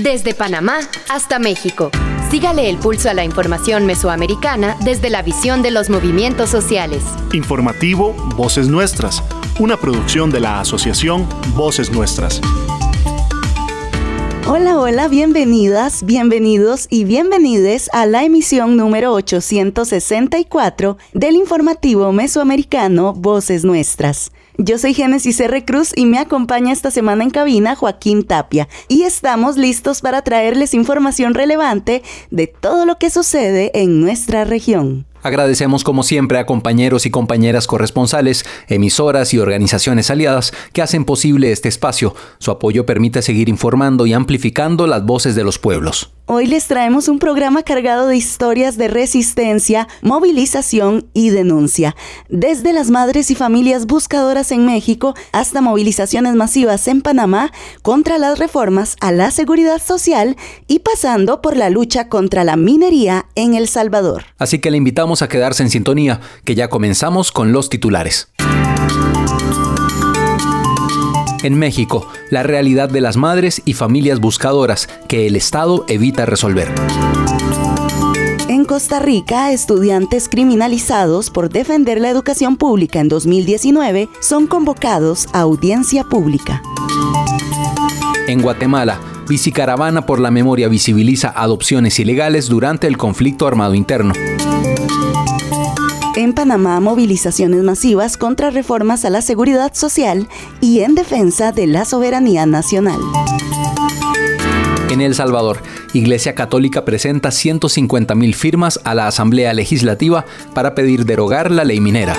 Desde Panamá hasta México. Sígale el pulso a la información mesoamericana desde la visión de los movimientos sociales. Informativo Voces Nuestras, una producción de la Asociación Voces Nuestras. Hola, hola, bienvenidas, bienvenidos y bienvenides a la emisión número 864 del informativo mesoamericano Voces Nuestras. Yo soy Génesis R. Cruz y me acompaña esta semana en cabina Joaquín Tapia y estamos listos para traerles información relevante de todo lo que sucede en nuestra región. Agradecemos como siempre a compañeros y compañeras corresponsales, emisoras y organizaciones aliadas que hacen posible este espacio. Su apoyo permite seguir informando y amplificando las voces de los pueblos. Hoy les traemos un programa cargado de historias de resistencia, movilización y denuncia. Desde las madres y familias buscadoras en México hasta movilizaciones masivas en Panamá contra las reformas a la seguridad social y pasando por la lucha contra la minería en El Salvador. Así que le invitamos a quedarse en sintonía, que ya comenzamos con los titulares. En México, la realidad de las madres y familias buscadoras que el Estado evita resolver. En Costa Rica, estudiantes criminalizados por defender la educación pública en 2019 son convocados a audiencia pública. En Guatemala, Bicicaravana por la Memoria visibiliza adopciones ilegales durante el conflicto armado interno. En Panamá, movilizaciones masivas contra reformas a la seguridad social y en defensa de la soberanía nacional. En El Salvador, Iglesia Católica presenta 150,000 firmas a la Asamblea Legislativa para pedir derogar la ley minera.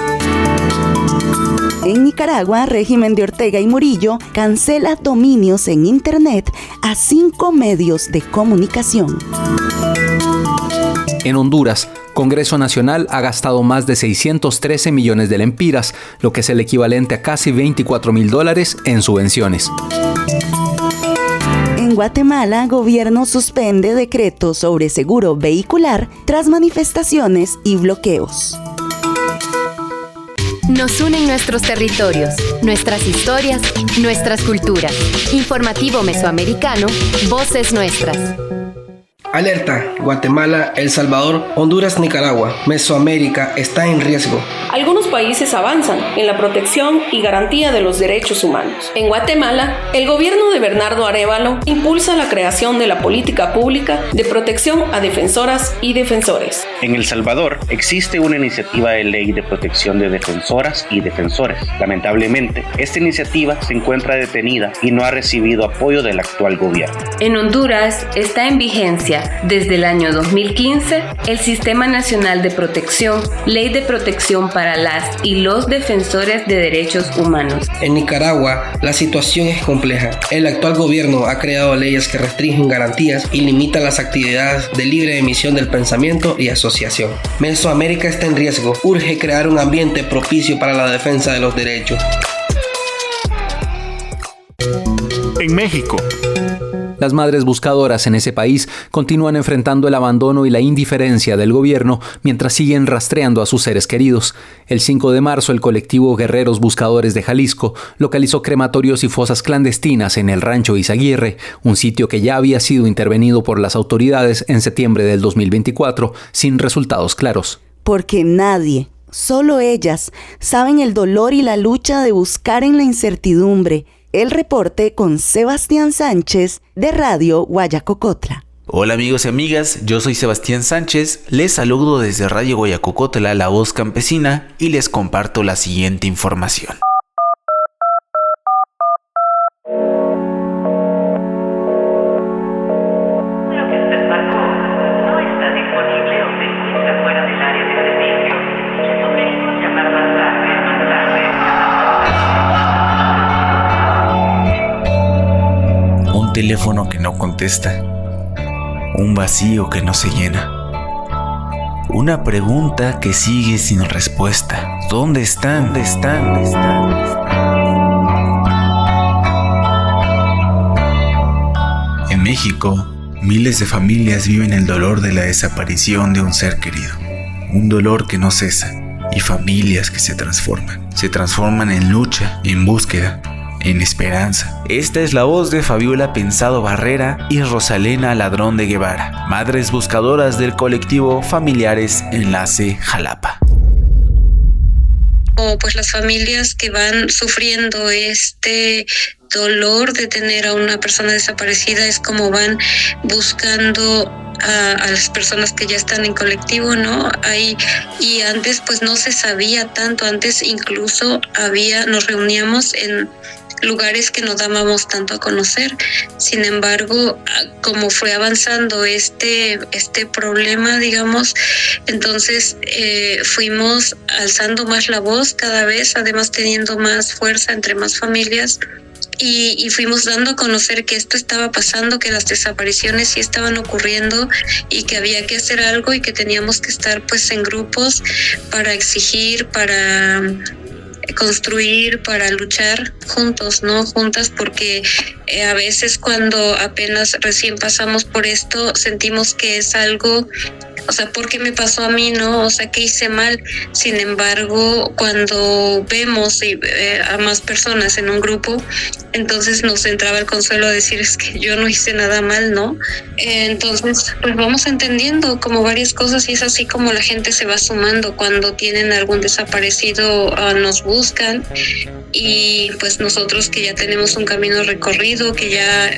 En Nicaragua, régimen de Ortega y Murillo cancela dominios en Internet a 5 medios de comunicación. En Honduras, Congreso Nacional ha gastado más de 613 millones de lempiras, lo que es el equivalente a casi $24,000 en subvenciones. En Guatemala, gobierno suspende decreto sobre seguro vehicular tras manifestaciones y bloqueos. Nos unen nuestros territorios, nuestras historias, nuestras culturas. Informativo mesoamericano, Voces Nuestras. Alerta, Guatemala, El Salvador, Honduras, Nicaragua, Mesoamérica está en riesgo. Algunos países avanzan en la protección y garantía de los derechos humanos. En Guatemala, el gobierno de Bernardo Arévalo impulsa la creación de la política pública de protección a defensoras y defensores. En El Salvador existe una iniciativa de ley de protección de defensoras y defensores. Lamentablemente, esta iniciativa se encuentra detenida y no ha recibido apoyo del actual gobierno. En Honduras está en vigencia desde el año 2015 el Sistema Nacional de Protección, Ley de Protección para las y los defensores de derechos humanos. En Nicaragua, la situación es compleja. El actual gobierno ha creado leyes que restringen garantías y limitan las actividades de libre emisión del pensamiento y asociación. Mesoamérica está en riesgo. Urge crear un ambiente propicio para la defensa de los derechos. En México, las madres buscadoras en ese país continúan enfrentando el abandono y la indiferencia del gobierno mientras siguen rastreando a sus seres queridos. El 5 de marzo, el colectivo Guerreros Buscadores de Jalisco localizó crematorios y fosas clandestinas en el rancho Izaguirre, un sitio que ya había sido intervenido por las autoridades en septiembre del 2024, sin resultados claros. Porque nadie, solo ellas, saben el dolor y la lucha de buscar en la incertidumbre. El reporte con Sebastián Sánchez de Radio Guayacocotla. Hola amigos y amigas, yo soy Sebastián Sánchez, les saludo desde Radio Guayacocotla, la voz campesina, y les comparto la siguiente información. Un teléfono que no contesta, un vacío que no se llena, una pregunta que sigue sin respuesta. ¿Dónde están? ¿Dónde están? ¿Dónde están? En México, miles de familias viven el dolor de la desaparición de un ser querido, un dolor que no cesa, y familias que se transforman en lucha, en búsqueda. en esperanza. Esta es la voz de Fabiola Pensado Barrera y Rosalena Ladrón de Guevara, madres buscadoras del colectivo Familiares Enlace Jalapa. Pues las familias que van sufriendo este dolor de tener a una persona desaparecida es como van buscando a las personas que ya están en colectivo, ¿no? Y antes pues no se sabía tanto, antes incluso nos reuníamos en lugares que no dábamos tanto a conocer. Sin embargo, como fue avanzando este problema, digamos, entonces fuimos alzando más la voz cada vez, además teniendo más fuerza entre más familias. Y fuimos dando a conocer que esto estaba pasando, que las desapariciones sí estaban ocurriendo y que había que hacer algo y que teníamos que estar pues en grupos para exigir, para construir, para luchar juntos, ¿no? Juntas, porque a veces cuando apenas recién pasamos por esto sentimos que es algo, o sea, ¿por qué me pasó a mí, no? O sea, ¿qué hice mal? Sin embargo, cuando vemos a más personas en un grupo, entonces nos entraba el consuelo de decir, es que yo no hice nada mal, ¿no? Entonces, pues vamos entendiendo como varias cosas y es así como la gente se va sumando. Cuando tienen algún desaparecido, nos buscan y pues nosotros que ya tenemos un camino recorrido, que ya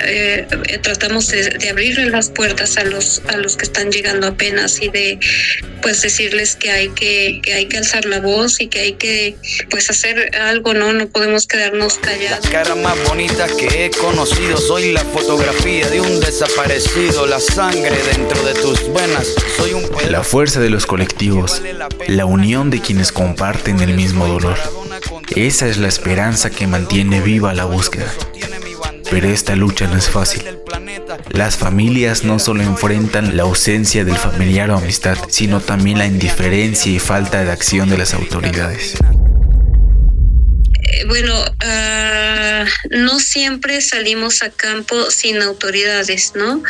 tratamos de abrirle las puertas a los que están llegando apenas y de pues decirles que hay que alzar la voz y que hay que pues hacer algo, no podemos quedarnos callados. La cara más bonita que he conocido, soy la fotografía de un desaparecido, la sangre dentro de tus venas, soy un pedazo. La fuerza de los colectivos, la unión de quienes comparten el mismo dolor. Esa es la esperanza que mantiene viva la búsqueda. Pero esta lucha no es fácil. Las familias no solo enfrentan la ausencia del familiar o amistad, sino también la indiferencia y falta de acción de las autoridades. Bueno, no siempre salimos a campo sin autoridades, ¿no?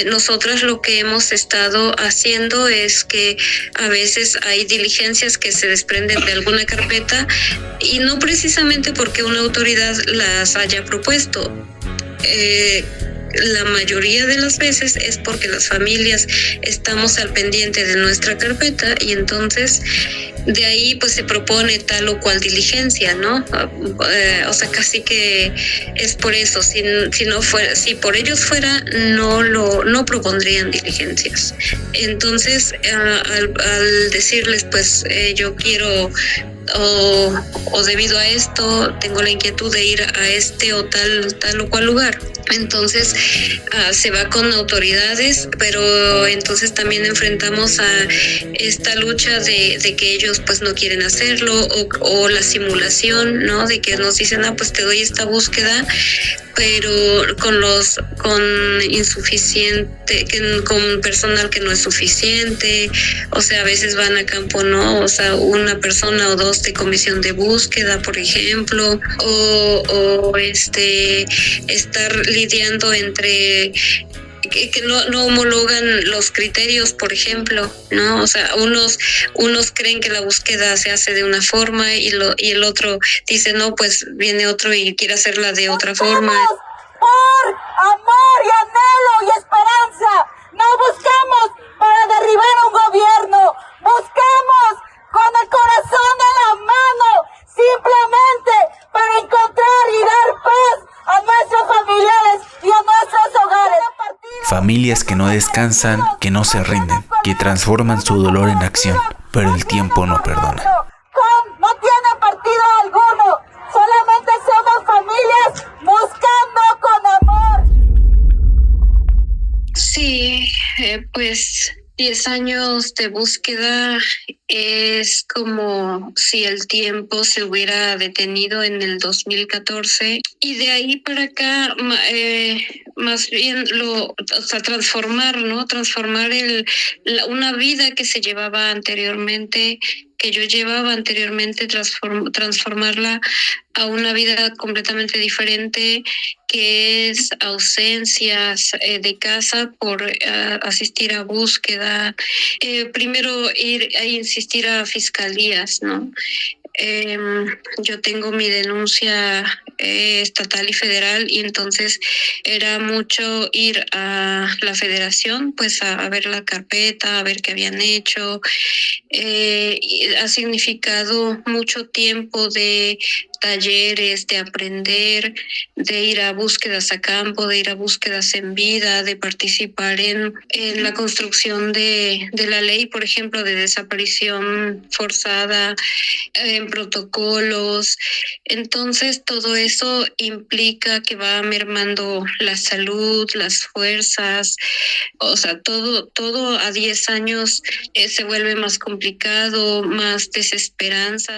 Nosotras lo que hemos estado haciendo es que a veces hay diligencias que se desprenden de alguna carpeta y no precisamente porque una autoridad las haya propuesto. La mayoría de las veces es porque las familias estamos al pendiente de nuestra carpeta y entonces de ahí pues se propone tal o cual diligencia, ¿no? O sea, casi que es por eso. Si por ellos fuera, no propondrían diligencias. Entonces, al decirles pues yo quiero o debido a esto tengo la inquietud de ir a este o tal o cual lugar, entonces se va con autoridades, pero entonces también enfrentamos a esta lucha de que ellos pues no quieren hacerlo o la simulación, ¿no? De que nos dicen, pues te doy esta búsqueda, pero con insuficiente, con personal que no es suficiente, o sea, a veces van a campo, ¿no? O sea, una persona o dos de comisión de búsqueda, por ejemplo, o estar lidiando entre que no homologan los criterios, por ejemplo, ¿no? O sea, unos creen que la búsqueda se hace de una forma y el otro dice, no, pues viene otro y quiere hacerla de otra forma. Por amor y anhelo y esperanza, no busquemos para derribar un gobierno, busquemos con el corazón en la mano, simplemente para encontrar y dar paz a nuestros familiares y a nuestros hogares. Familias que no descansan, que no se rinden, que transforman su dolor en acción, pero el tiempo no perdona. No tiene partido alguno, solamente somos familias buscando con amor. Sí, pues 10 años de búsqueda es como si el tiempo se hubiera detenido en el 2014 y de ahí para acá más bien transformar, ¿no? Transformar una vida que se llevaba anteriormente, que yo llevaba anteriormente, transformarla a una vida completamente diferente, que es ausencias de casa por asistir a búsqueda, primero ir a insistir a fiscalías, ¿no? yo tengo mi denuncia estatal y federal, y entonces era mucho ir a la federación, pues a ver la carpeta, a ver qué habían hecho. Ha significado mucho tiempo de talleres, de aprender, de ir a búsquedas a campo, de ir a búsquedas en vida, de participar en la construcción de la ley, por ejemplo, de desaparición forzada, en protocolos. Entonces, todo eso implica que va mermando la salud, las fuerzas, o sea, todo a 10 años se vuelve más complicado, más desesperanza.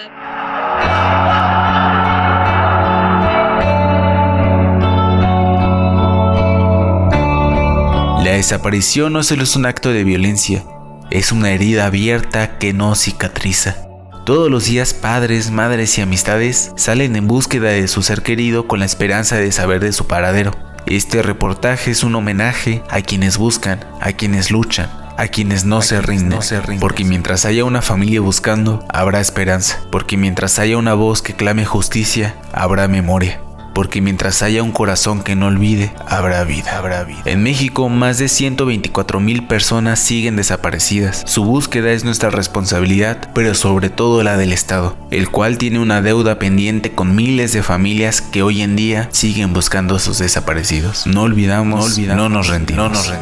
La desaparición no solo es un acto de violencia, es una herida abierta que no cicatriza. Todos los días padres, madres y amistades salen en búsqueda de su ser querido con la esperanza de saber de su paradero. Este reportaje es un homenaje a quienes buscan, a quienes luchan, a quienes no se rinden. Porque mientras haya una familia buscando, habrá esperanza. Porque mientras haya una voz que clame justicia, habrá memoria. Porque mientras haya un corazón que no olvide, habrá vida. En México, más de 124,000 personas siguen desaparecidas. Su búsqueda es nuestra responsabilidad, pero sobre todo la del Estado, el cual tiene una deuda pendiente con miles de familias que hoy en día siguen buscando a sus desaparecidos. No olvidamos, no nos rendimos.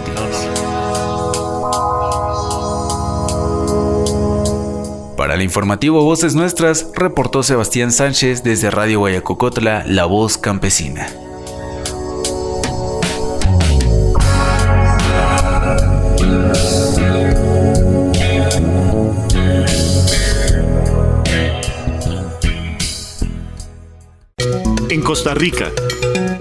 Para el informativo Voces Nuestras, reportó Sebastián Sánchez desde Radio Guayacocotla, La Voz Campesina. En Costa Rica.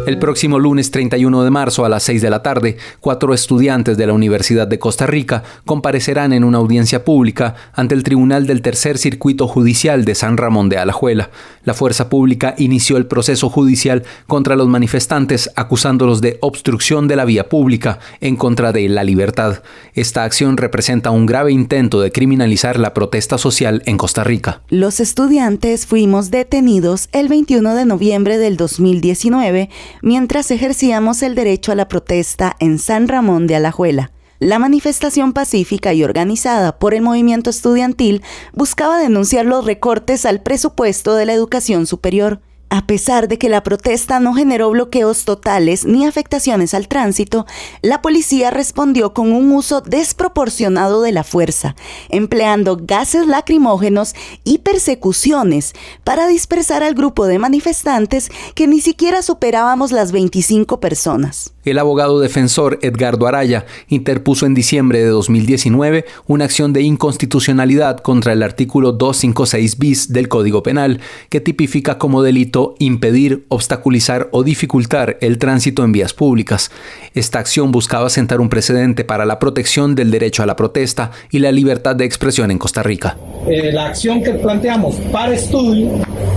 El próximo lunes 31 de marzo a las 6 de la tarde, 4 estudiantes de la Universidad de Costa Rica comparecerán en una audiencia pública ante el Tribunal del Tercer Circuito Judicial de San Ramón de Alajuela. La fuerza pública inició el proceso judicial contra los manifestantes acusándolos de obstrucción de la vía pública en contra de la libertad. Esta acción representa un grave intento de criminalizar la protesta social en Costa Rica. Los estudiantes fuimos detenidos el 21 de noviembre del 2019 mientras ejercíamos el derecho a la protesta en San Ramón de Alajuela. La manifestación pacífica y organizada por el movimiento estudiantil buscaba denunciar los recortes al presupuesto de la educación superior. A pesar de que la protesta no generó bloqueos totales ni afectaciones al tránsito, la policía respondió con un uso desproporcionado de la fuerza, empleando gases lacrimógenos y persecuciones para dispersar al grupo de manifestantes que ni siquiera superábamos las 25 personas. El abogado defensor Edgardo Araya interpuso en diciembre de 2019 una acción de inconstitucionalidad contra el artículo 256 bis del Código Penal, que tipifica como delito impedir, obstaculizar o dificultar el tránsito en vías públicas. Esta acción buscaba sentar un precedente para la protección del derecho a la protesta y la libertad de expresión en Costa Rica. La acción que planteamos para estudio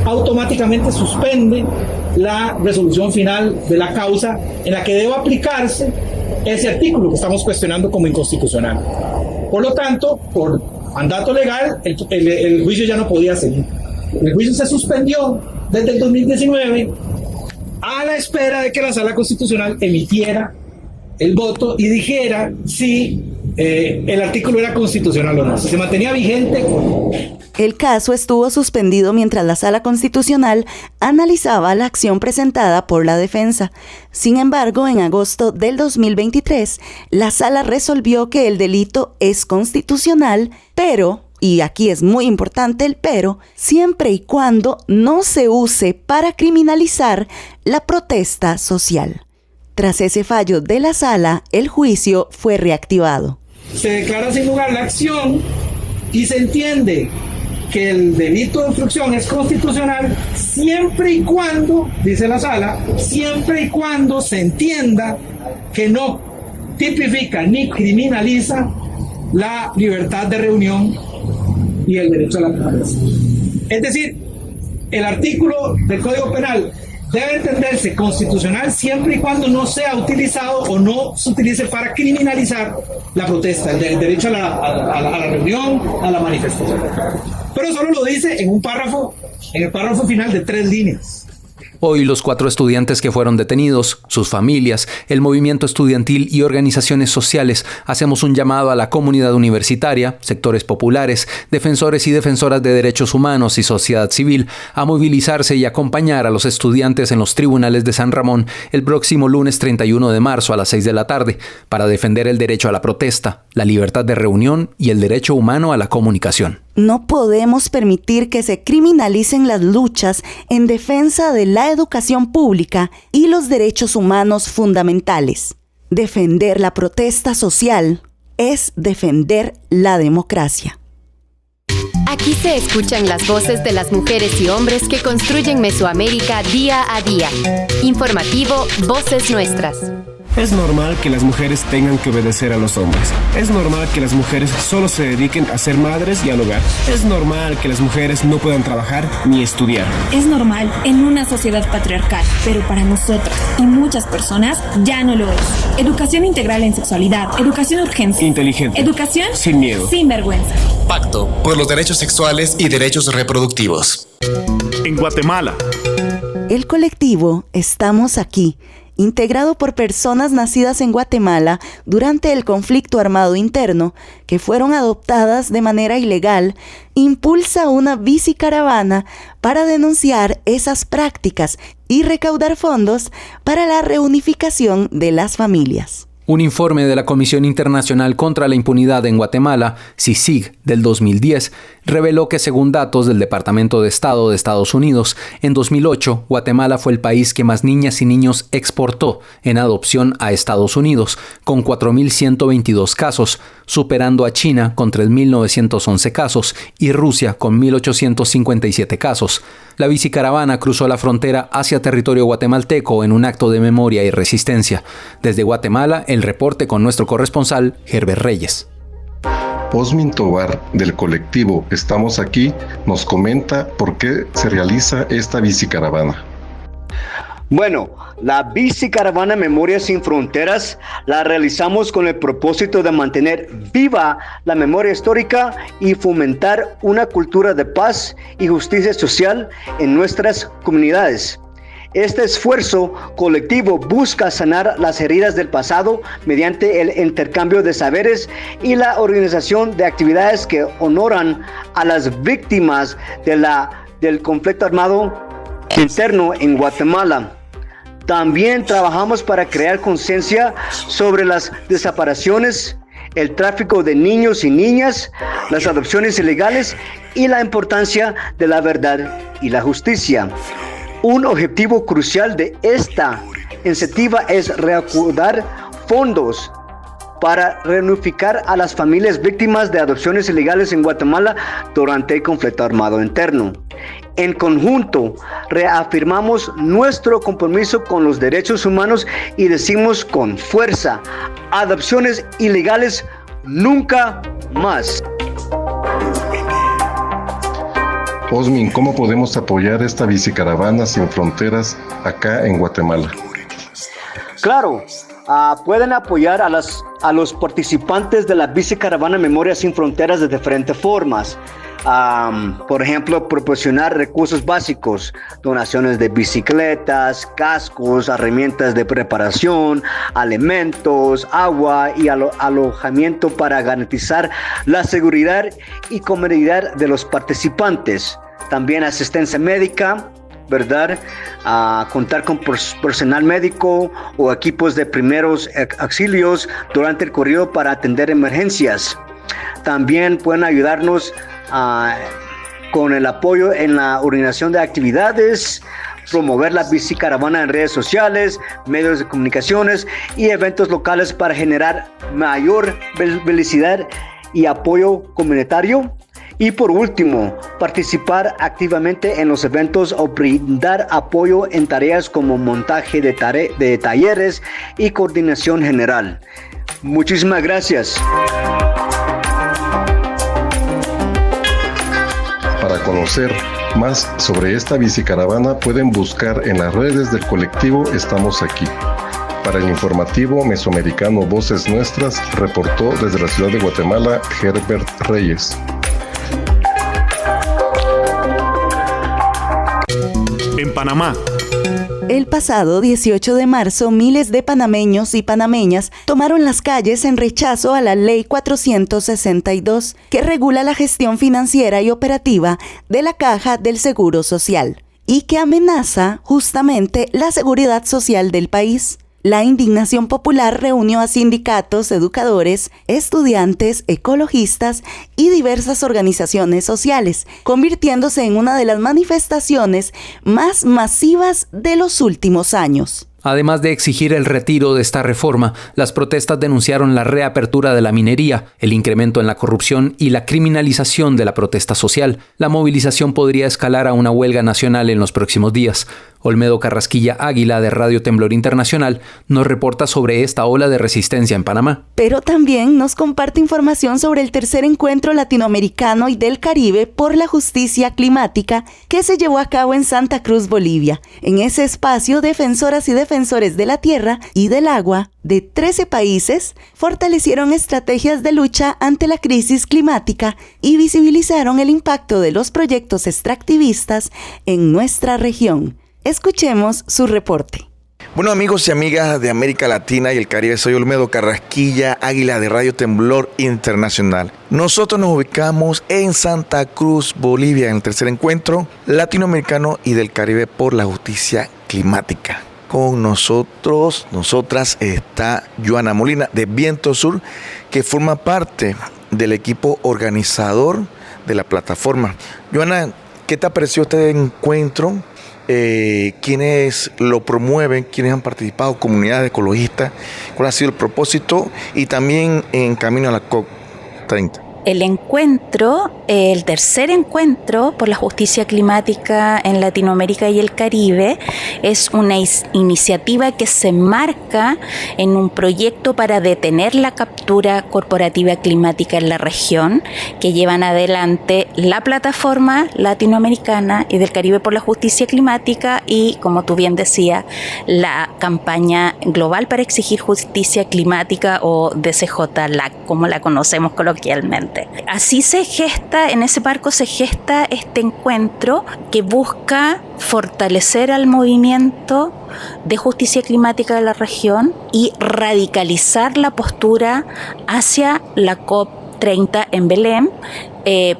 automáticamente suspende la resolución final de la causa en la que debe aplicarse ese artículo que estamos cuestionando como inconstitucional. Por lo tanto, por mandato legal, el juicio ya no podía seguir. El juicio se suspendió desde el 2019 a la espera de que la Sala Constitucional emitiera el voto y dijera si el artículo era constitucional o no, si se mantenía vigente. El caso estuvo suspendido mientras la Sala Constitucional analizaba la acción presentada por la defensa. Sin embargo, en agosto del 2023, la Sala resolvió que el delito es constitucional, pero, y aquí es muy importante el pero, siempre y cuando no se use para criminalizar la protesta social. Tras ese fallo de la Sala, el juicio fue reactivado. Se declara sin lugar la acción y se entiende que el delito de obstrucción es constitucional siempre y cuando, dice la Sala, siempre y cuando se entienda que no tipifica ni criminaliza la libertad de reunión y el derecho a la protesta. Es decir, el artículo del Código Penal debe entenderse constitucional siempre y cuando no sea utilizado o no se utilice para criminalizar la protesta, el derecho a la reunión, a la manifestación. Pero solo lo dice en un párrafo en el párrafo final de 3 líneas. Hoy los 4 estudiantes que fueron detenidos, sus familias, el movimiento estudiantil y organizaciones sociales hacemos un llamado a la comunidad universitaria, sectores populares, defensores y defensoras de derechos humanos y sociedad civil a movilizarse y acompañar a los estudiantes en los tribunales de San Ramón el próximo lunes 31 de marzo a las 6 de la tarde para defender el derecho a la protesta, la libertad de reunión y el derecho humano a la comunicación. No podemos permitir que se criminalicen las luchas en defensa de la educación pública y los derechos humanos fundamentales. Defender la protesta social es defender la democracia. Aquí se escuchan las voces de las mujeres y hombres que construyen Mesoamérica día a día. Informativo Voces Nuestras. Es normal que las mujeres tengan que obedecer a los hombres. Es normal que las mujeres solo se dediquen a ser madres y al hogar. Es normal que las mujeres no puedan trabajar ni estudiar. Es normal en una sociedad patriarcal, pero para nosotras y muchas personas ya no lo es. Educación integral en sexualidad, educación urgente, inteligente, educación sin miedo, sin vergüenza. Pacto por los derechos sexuales y derechos reproductivos. En Guatemala, el colectivo Estamos Aquí, integrado por personas nacidas en Guatemala durante el conflicto armado interno, que fueron adoptadas de manera ilegal, impulsa una bicicaravana para denunciar esas prácticas y recaudar fondos para la reunificación de las familias. Un informe de la Comisión Internacional contra la Impunidad en Guatemala, CICIG, del 2010, reveló que según datos del Departamento de Estado de Estados Unidos, en 2008, Guatemala fue el país que más niñas y niños exportó en adopción a Estados Unidos, con 4.122 casos, superando a China con 3.911 casos y Rusia con 1.857 casos. La bicicaravana cruzó la frontera hacia territorio guatemalteco en un acto de memoria y resistencia. Desde Guatemala, el reporte con nuestro corresponsal, Herbert Reyes. Osmin Tobar, del colectivo Estamos Aquí, nos comenta por qué se realiza esta bicicaravana. Bueno, la bicicaravana Memorias Sin Fronteras la realizamos con el propósito de mantener viva la memoria histórica y fomentar una cultura de paz y justicia social en nuestras comunidades. Este esfuerzo colectivo busca sanar las heridas del pasado mediante el intercambio de saberes y la organización de actividades que honoran a las víctimas del conflicto armado interno en Guatemala. También trabajamos para crear conciencia sobre las desapariciones, el tráfico de niños y niñas, las adopciones ilegales y la importancia de la verdad y la justicia. Un objetivo crucial de esta iniciativa es recaudar fondos para reunificar a las familias víctimas de adopciones ilegales en Guatemala durante el conflicto armado interno. En conjunto, reafirmamos nuestro compromiso con los derechos humanos y decimos con fuerza: adopciones ilegales nunca más. Osmin, ¿cómo podemos apoyar esta bicicaravana sin fronteras acá en Guatemala? Claro, pueden apoyar a los participantes de la bicicaravana Memorias Sin Fronteras de diferentes formas. Por ejemplo, proporcionar recursos básicos, donaciones de bicicletas, cascos, herramientas de preparación, alimentos, agua y alojamiento para garantizar la seguridad y comodidad de los participantes. También asistencia médica, ¿verdad? Contar con personal médico o equipos de primeros auxilios durante el corrido para atender emergencias. También pueden ayudarnos con el apoyo en la organización de actividades, promover la bicicaravana en redes sociales, medios de comunicaciones y eventos locales para generar mayor visibilidad y apoyo comunitario. Y por último, participar activamente en los eventos o brindar apoyo en tareas como montaje de talleres y coordinación general. Muchísimas gracias. Para conocer más sobre esta bicicaravana pueden buscar en las redes del colectivo Estamos Aquí. Para el informativo mesoamericano Voces Nuestras, reportó desde la ciudad de Guatemala Herbert Reyes. En Panamá. El pasado 18 de marzo, miles de panameños y panameñas tomaron las calles en rechazo a la Ley 462, que regula la gestión financiera y operativa de la Caja del Seguro Social y que amenaza justamente la seguridad social del país. La indignación popular reunió a sindicatos, educadores, estudiantes, ecologistas y diversas organizaciones sociales, convirtiéndose en una de las manifestaciones más masivas de los últimos años. Además de exigir el retiro de esta reforma, las protestas denunciaron la reapertura de la minería, el incremento en la corrupción y la criminalización de la protesta social. La movilización podría escalar a una huelga nacional en los próximos días. Olmedo Carrasquilla Águila, de Radio Temblor Internacional, nos reporta sobre esta ola de resistencia en Panamá. Pero también nos comparte información sobre el tercer encuentro latinoamericano y del Caribe por la justicia climática que se llevó a cabo en Santa Cruz, Bolivia. En ese espacio, defensoras y defensores de la tierra y del agua de 13 países fortalecieron estrategias de lucha ante la crisis climática y visibilizaron el impacto de los proyectos extractivistas en nuestra región. Escuchemos su reporte. Bueno, amigos y amigas de América Latina y el Caribe, soy Olmedo Carrasquilla Águila de Radio Temblor Internacional. Nosotros nos ubicamos en Santa Cruz, Bolivia, en el tercer encuentro latinoamericano y del Caribe por la justicia climática. Con nosotras está Joana Molina de Viento Sur, que forma parte del equipo organizador de la plataforma. Joana, ¿qué te pareció este encuentro? ¿Quiénes lo promueven? ¿Quiénes han participado? ¿Comunidades ecologistas? ¿Cuál ha sido el propósito? Y también en camino a la COP30. El encuentro, el tercer encuentro por la justicia climática en Latinoamérica y el Caribe, es una iniciativa que se enmarca en un proyecto para detener la captura corporativa climática en la región, que llevan adelante la plataforma latinoamericana y del Caribe por la justicia climática y, como tú bien decías, la campaña global para exigir justicia climática, o DCJ-LAC, como la conocemos coloquialmente. Así se gesta, en ese marco se gesta este encuentro que busca fortalecer al movimiento de justicia climática de la región y radicalizar la postura hacia la COP30 en Belém,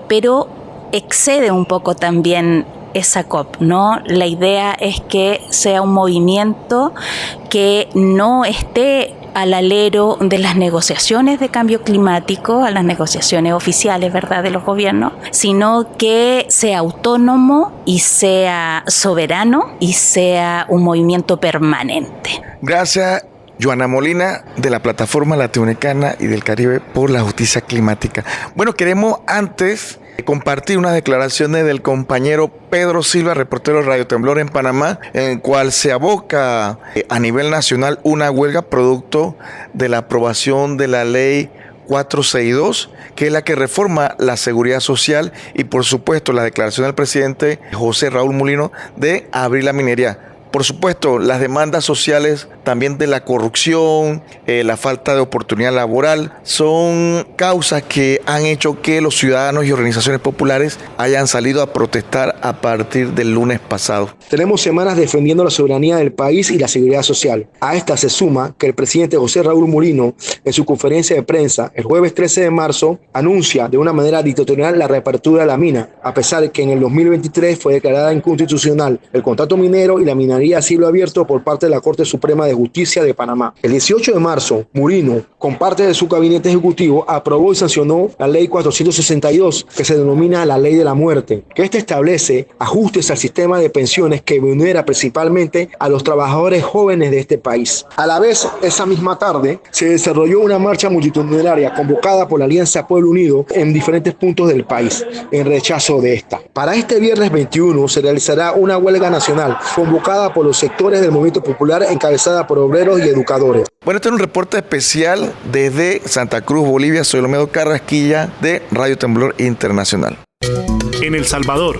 pero excede un poco también esa COP, ¿no? La idea es que sea un movimiento que no esté al alero de las negociaciones de cambio climático, a las negociaciones oficiales, ¿verdad?, de los gobiernos, sino que sea autónomo y sea soberano y sea un movimiento permanente. Gracias, Joana Molina, de la Plataforma Latinoamericana y del Caribe por la Justicia Climática. Bueno, queremos antes compartir unas declaraciones del compañero Pedro Silva, reportero de Radio Temblor en Panamá, en el cual se aboca a nivel nacional una huelga producto de la aprobación de la ley 462, que es la que reforma la seguridad social, y por supuesto la declaración del presidente José Raúl Mulino de abrir la minería. Por supuesto, las demandas sociales también de la corrupción, la falta de oportunidad laboral, son causas que han hecho que los ciudadanos y organizaciones populares hayan salido a protestar a partir del lunes pasado. Tenemos semanas defendiendo la soberanía del país y la seguridad social. A esta se suma que el presidente José Raúl Mulino, en su conferencia de prensa el jueves 13 de marzo, anuncia de una manera dictatorial la reapertura de la mina, a pesar de que en el 2023 fue declarada inconstitucional el contrato minero y la minería a cielo abierto por parte de la Corte Suprema de Justicia de Panamá. El 18 de marzo, Mulino, con parte de su gabinete ejecutivo, aprobó y sancionó la Ley 462, que se denomina la Ley de la Muerte, que establece ajustes al sistema de pensiones que vulnera principalmente a los trabajadores jóvenes de este país. A la vez, esa misma tarde, se desarrolló una marcha multitudinaria convocada por la Alianza Pueblo Unido en diferentes puntos del país, en rechazo de esta. Para este viernes 21 se realizará una huelga nacional convocada por los sectores del movimiento popular encabezada por obreros y educadores. Bueno, este es un reporte especial desde Santa Cruz, Bolivia. Soy Olmedo Carrasquilla de Radio Temblor Internacional. En El Salvador.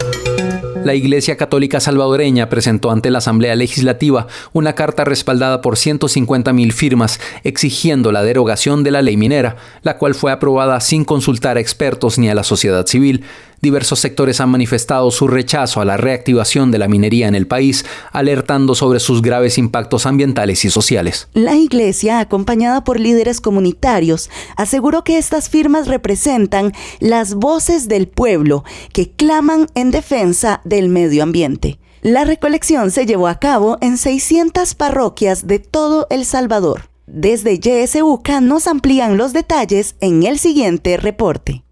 La Iglesia Católica Salvadoreña presentó ante la Asamblea Legislativa una carta respaldada por 150,000 firmas exigiendo la derogación de la ley minera, la cual fue aprobada sin consultar a expertos ni a la sociedad civil. Diversos sectores han manifestado su rechazo a la reactivación de la minería en el país, alertando sobre sus graves impactos ambientales y sociales. La Iglesia, acompañada por líderes comunitarios, aseguró que estas firmas representan las voces del pueblo que claman en defensa del medio ambiente. La recolección se llevó a cabo en 600 parroquias de todo El Salvador. Desde YSUCA nos amplían los detalles en el siguiente reporte.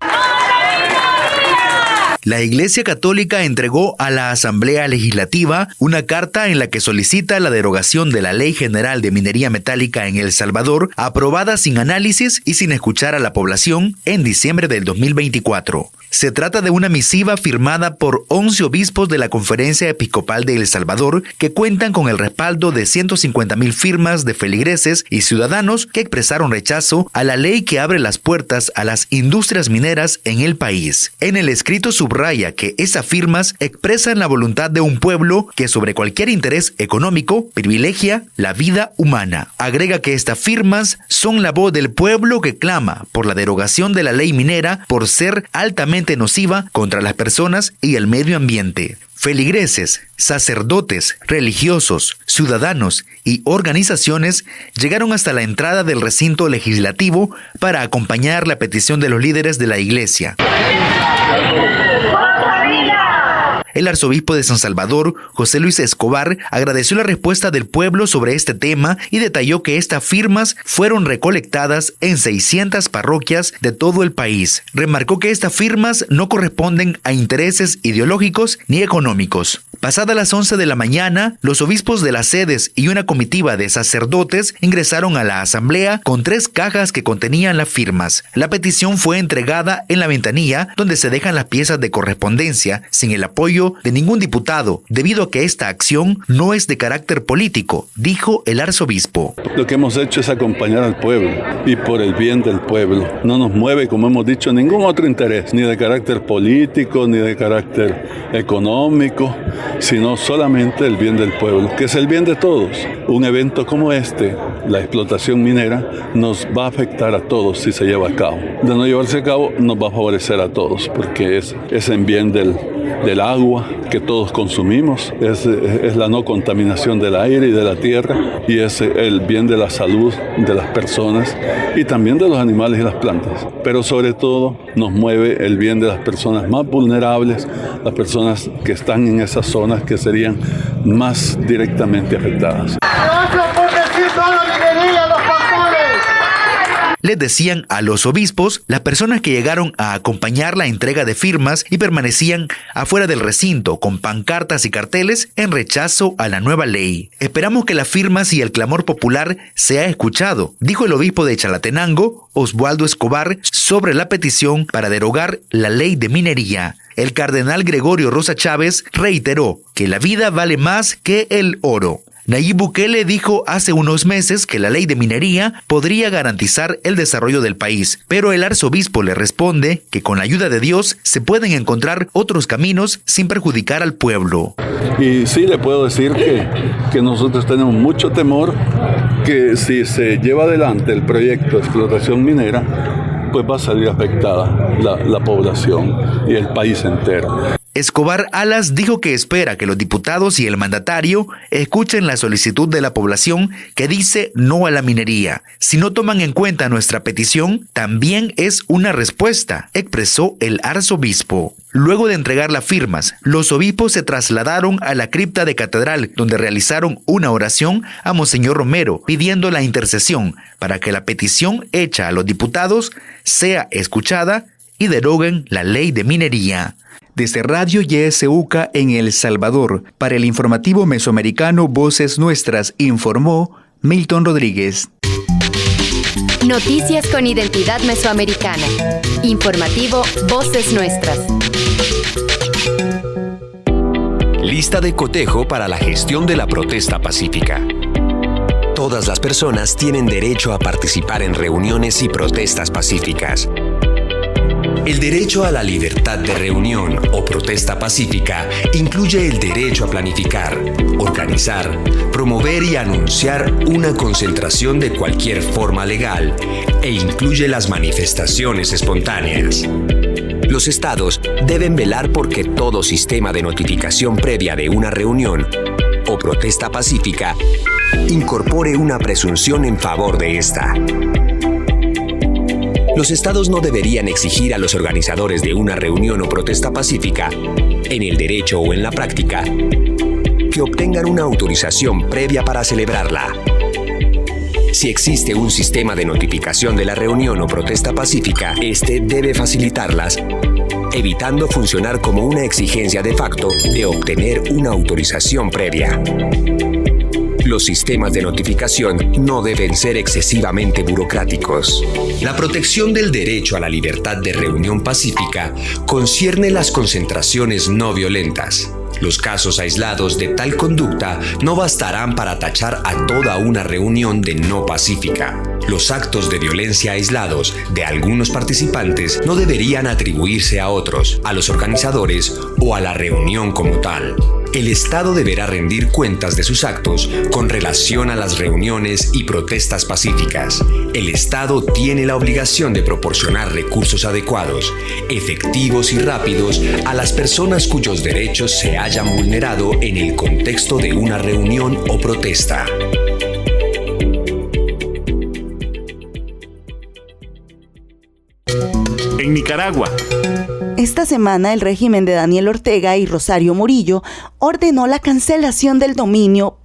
La Iglesia Católica entregó a la Asamblea Legislativa una carta en la que solicita la derogación de la Ley General de Minería Metálica en El Salvador, aprobada sin análisis y sin escuchar a la población en diciembre del 2024. Se trata de una misiva firmada por 11 obispos de la Conferencia Episcopal de El Salvador que cuentan con el respaldo de 150,000 firmas de feligreses y ciudadanos que expresaron rechazo a la ley que abre las puertas a las industrias mineras en el país. En el escrito subraya que esas firmas expresan la voluntad de un pueblo que sobre cualquier interés económico privilegia la vida humana. Agrega que estas firmas son la voz del pueblo que clama por la derogación de la ley minera por ser altamente nociva contra las personas y el medio ambiente. Feligreses, sacerdotes, religiosos, ciudadanos y organizaciones llegaron hasta la entrada del recinto legislativo para acompañar la petición de los líderes de la Iglesia. El arzobispo de San Salvador, José Luis Escobar, agradeció la respuesta del pueblo sobre este tema y detalló que estas firmas fueron recolectadas en 600 parroquias de todo el país. Remarcó que estas firmas no corresponden a intereses ideológicos ni económicos. Pasadas las 11 de la mañana, los obispos de las sedes y una comitiva de sacerdotes ingresaron a la asamblea con 3 cajas que contenían las firmas. La petición fue entregada en la ventanilla donde se dejan las piezas de correspondencia sin el apoyo de ningún diputado, debido a que esta acción no es de carácter político, dijo el arzobispo. Lo que hemos hecho es acompañar al pueblo y por el bien del pueblo. No nos mueve, como hemos dicho, ningún otro interés, ni de carácter político, ni de carácter económico, sino solamente el bien del pueblo, que es el bien de todos. Un evento como este, la explotación minera, nos va a afectar a todos si se lleva a cabo. De no llevarse a cabo, nos va a favorecer a todos, porque es en bien del agua que todos consumimos, es la no contaminación del aire y de la tierra, y es el bien de la salud de las personas y también de los animales y las plantas. Pero sobre todo nos mueve el bien de las personas más vulnerables, las personas que están en esas zonas que serían más directamente afectadas. Les decían a los obispos las personas que llegaron a acompañar la entrega de firmas y permanecían afuera del recinto con pancartas y carteles en rechazo a la nueva ley. Esperamos que las firmas y el clamor popular sea escuchado, dijo el obispo de Chalatenango, Oswaldo Escobar, sobre la petición para derogar la ley de minería. El cardenal Gregorio Rosa Chávez reiteró que la vida vale más que el oro. Nayib Bukele dijo hace unos meses que la ley de minería podría garantizar el desarrollo del país, pero el arzobispo le responde que con la ayuda de Dios se pueden encontrar otros caminos sin perjudicar al pueblo. Y sí le puedo decir que nosotros tenemos mucho temor que si se lleva adelante el proyecto de explotación minera, pues va a salir afectada la población y el país entero. Escobar Alas dijo que espera que los diputados y el mandatario escuchen la solicitud de la población que dice no a la minería. Si no toman en cuenta nuestra petición, también es una respuesta, expresó el arzobispo. Luego de entregar las firmas, los obispos se trasladaron a la cripta de catedral, donde realizaron una oración a Monseñor Romero, pidiendo la intercesión para que la petición hecha a los diputados sea escuchada y deroguen la ley de minería. Desde Radio YSUCA en El Salvador, para el informativo mesoamericano Voces Nuestras, informó Milton Rodríguez. Noticias con identidad mesoamericana. Informativo Voces Nuestras. Lista de cotejo para la gestión de la protesta pacífica. Todas las personas tienen derecho a participar en reuniones y protestas pacíficas. El derecho a la libertad de reunión o protesta pacífica incluye el derecho a planificar, organizar, promover y anunciar una concentración de cualquier forma legal e incluye las manifestaciones espontáneas. Los estados deben velar porque todo sistema de notificación previa de una reunión o protesta pacífica incorpore una presunción en favor de esta. Los estados no deberían exigir a los organizadores de una reunión o protesta pacífica, en el derecho o en la práctica, que obtengan una autorización previa para celebrarla. Si existe un sistema de notificación de la reunión o protesta pacífica, este debe facilitarlas, evitando funcionar como una exigencia de facto de obtener una autorización previa. Los sistemas de notificación no deben ser excesivamente burocráticos. La protección del derecho a la libertad de reunión pacífica concierne las concentraciones no violentas. Los casos aislados de tal conducta no bastarán para tachar a toda una reunión de no pacífica. Los actos de violencia aislados de algunos participantes no deberían atribuirse a otros, a los organizadores o a la reunión como tal. El Estado deberá rendir cuentas de sus actos con relación a las reuniones y protestas pacíficas. El Estado tiene la obligación de proporcionar recursos adecuados, efectivos y rápidos a las personas cuyos derechos se hayan vulnerado en el contexto de una reunión o protesta. En Nicaragua. Esta semana el régimen de Daniel Ortega y Rosario Murillo ordenó la cancelación del dominio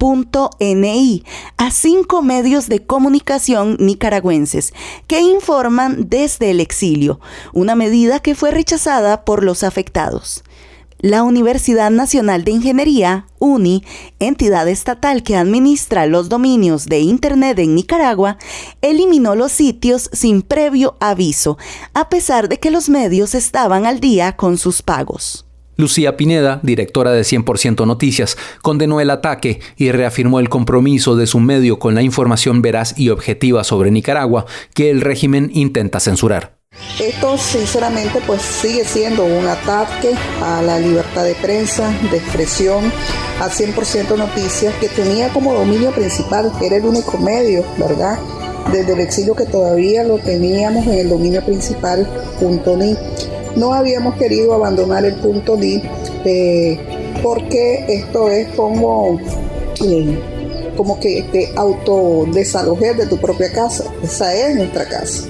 .ni a 5 medios de comunicación nicaragüenses que informan desde el exilio, una medida que fue rechazada por los afectados. La Universidad Nacional de Ingeniería, UNI, entidad estatal que administra los dominios de Internet en Nicaragua, eliminó los sitios sin previo aviso, a pesar de que los medios estaban al día con sus pagos. Lucía Pineda, directora de 100% Noticias, condenó el ataque y reafirmó el compromiso de su medio con la información veraz y objetiva sobre Nicaragua que el régimen intenta censurar. Esto sinceramente pues sigue siendo un ataque a la libertad de prensa, de expresión, a 100% Noticias, que tenía como dominio principal, era el único medio, ¿verdad? Desde el exilio que todavía lo teníamos en el dominio principal, .ni. No habíamos querido abandonar el .ni porque esto es como que te autodesalojes de tu propia casa. Esa es nuestra casa.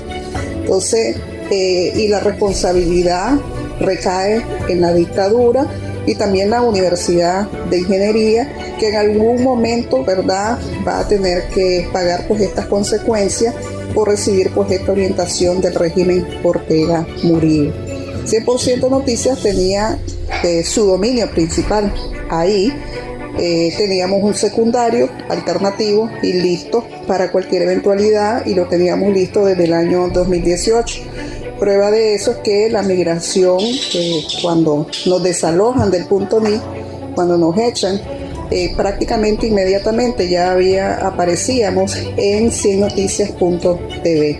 Entonces, y la responsabilidad recae en la dictadura y también la Universidad de Ingeniería, que en algún momento, ¿verdad?, va a tener que pagar pues estas consecuencias por recibir pues esta orientación del régimen Ortega Murillo. 100% Noticias tenía su dominio principal ahí. Teníamos un secundario alternativo y listo para cualquier eventualidad, y lo teníamos listo desde el año 2018. Prueba de eso es que la migración, cuando nos desalojan del .ni, cuando nos echan, prácticamente inmediatamente ya aparecíamos en 100noticias.tv,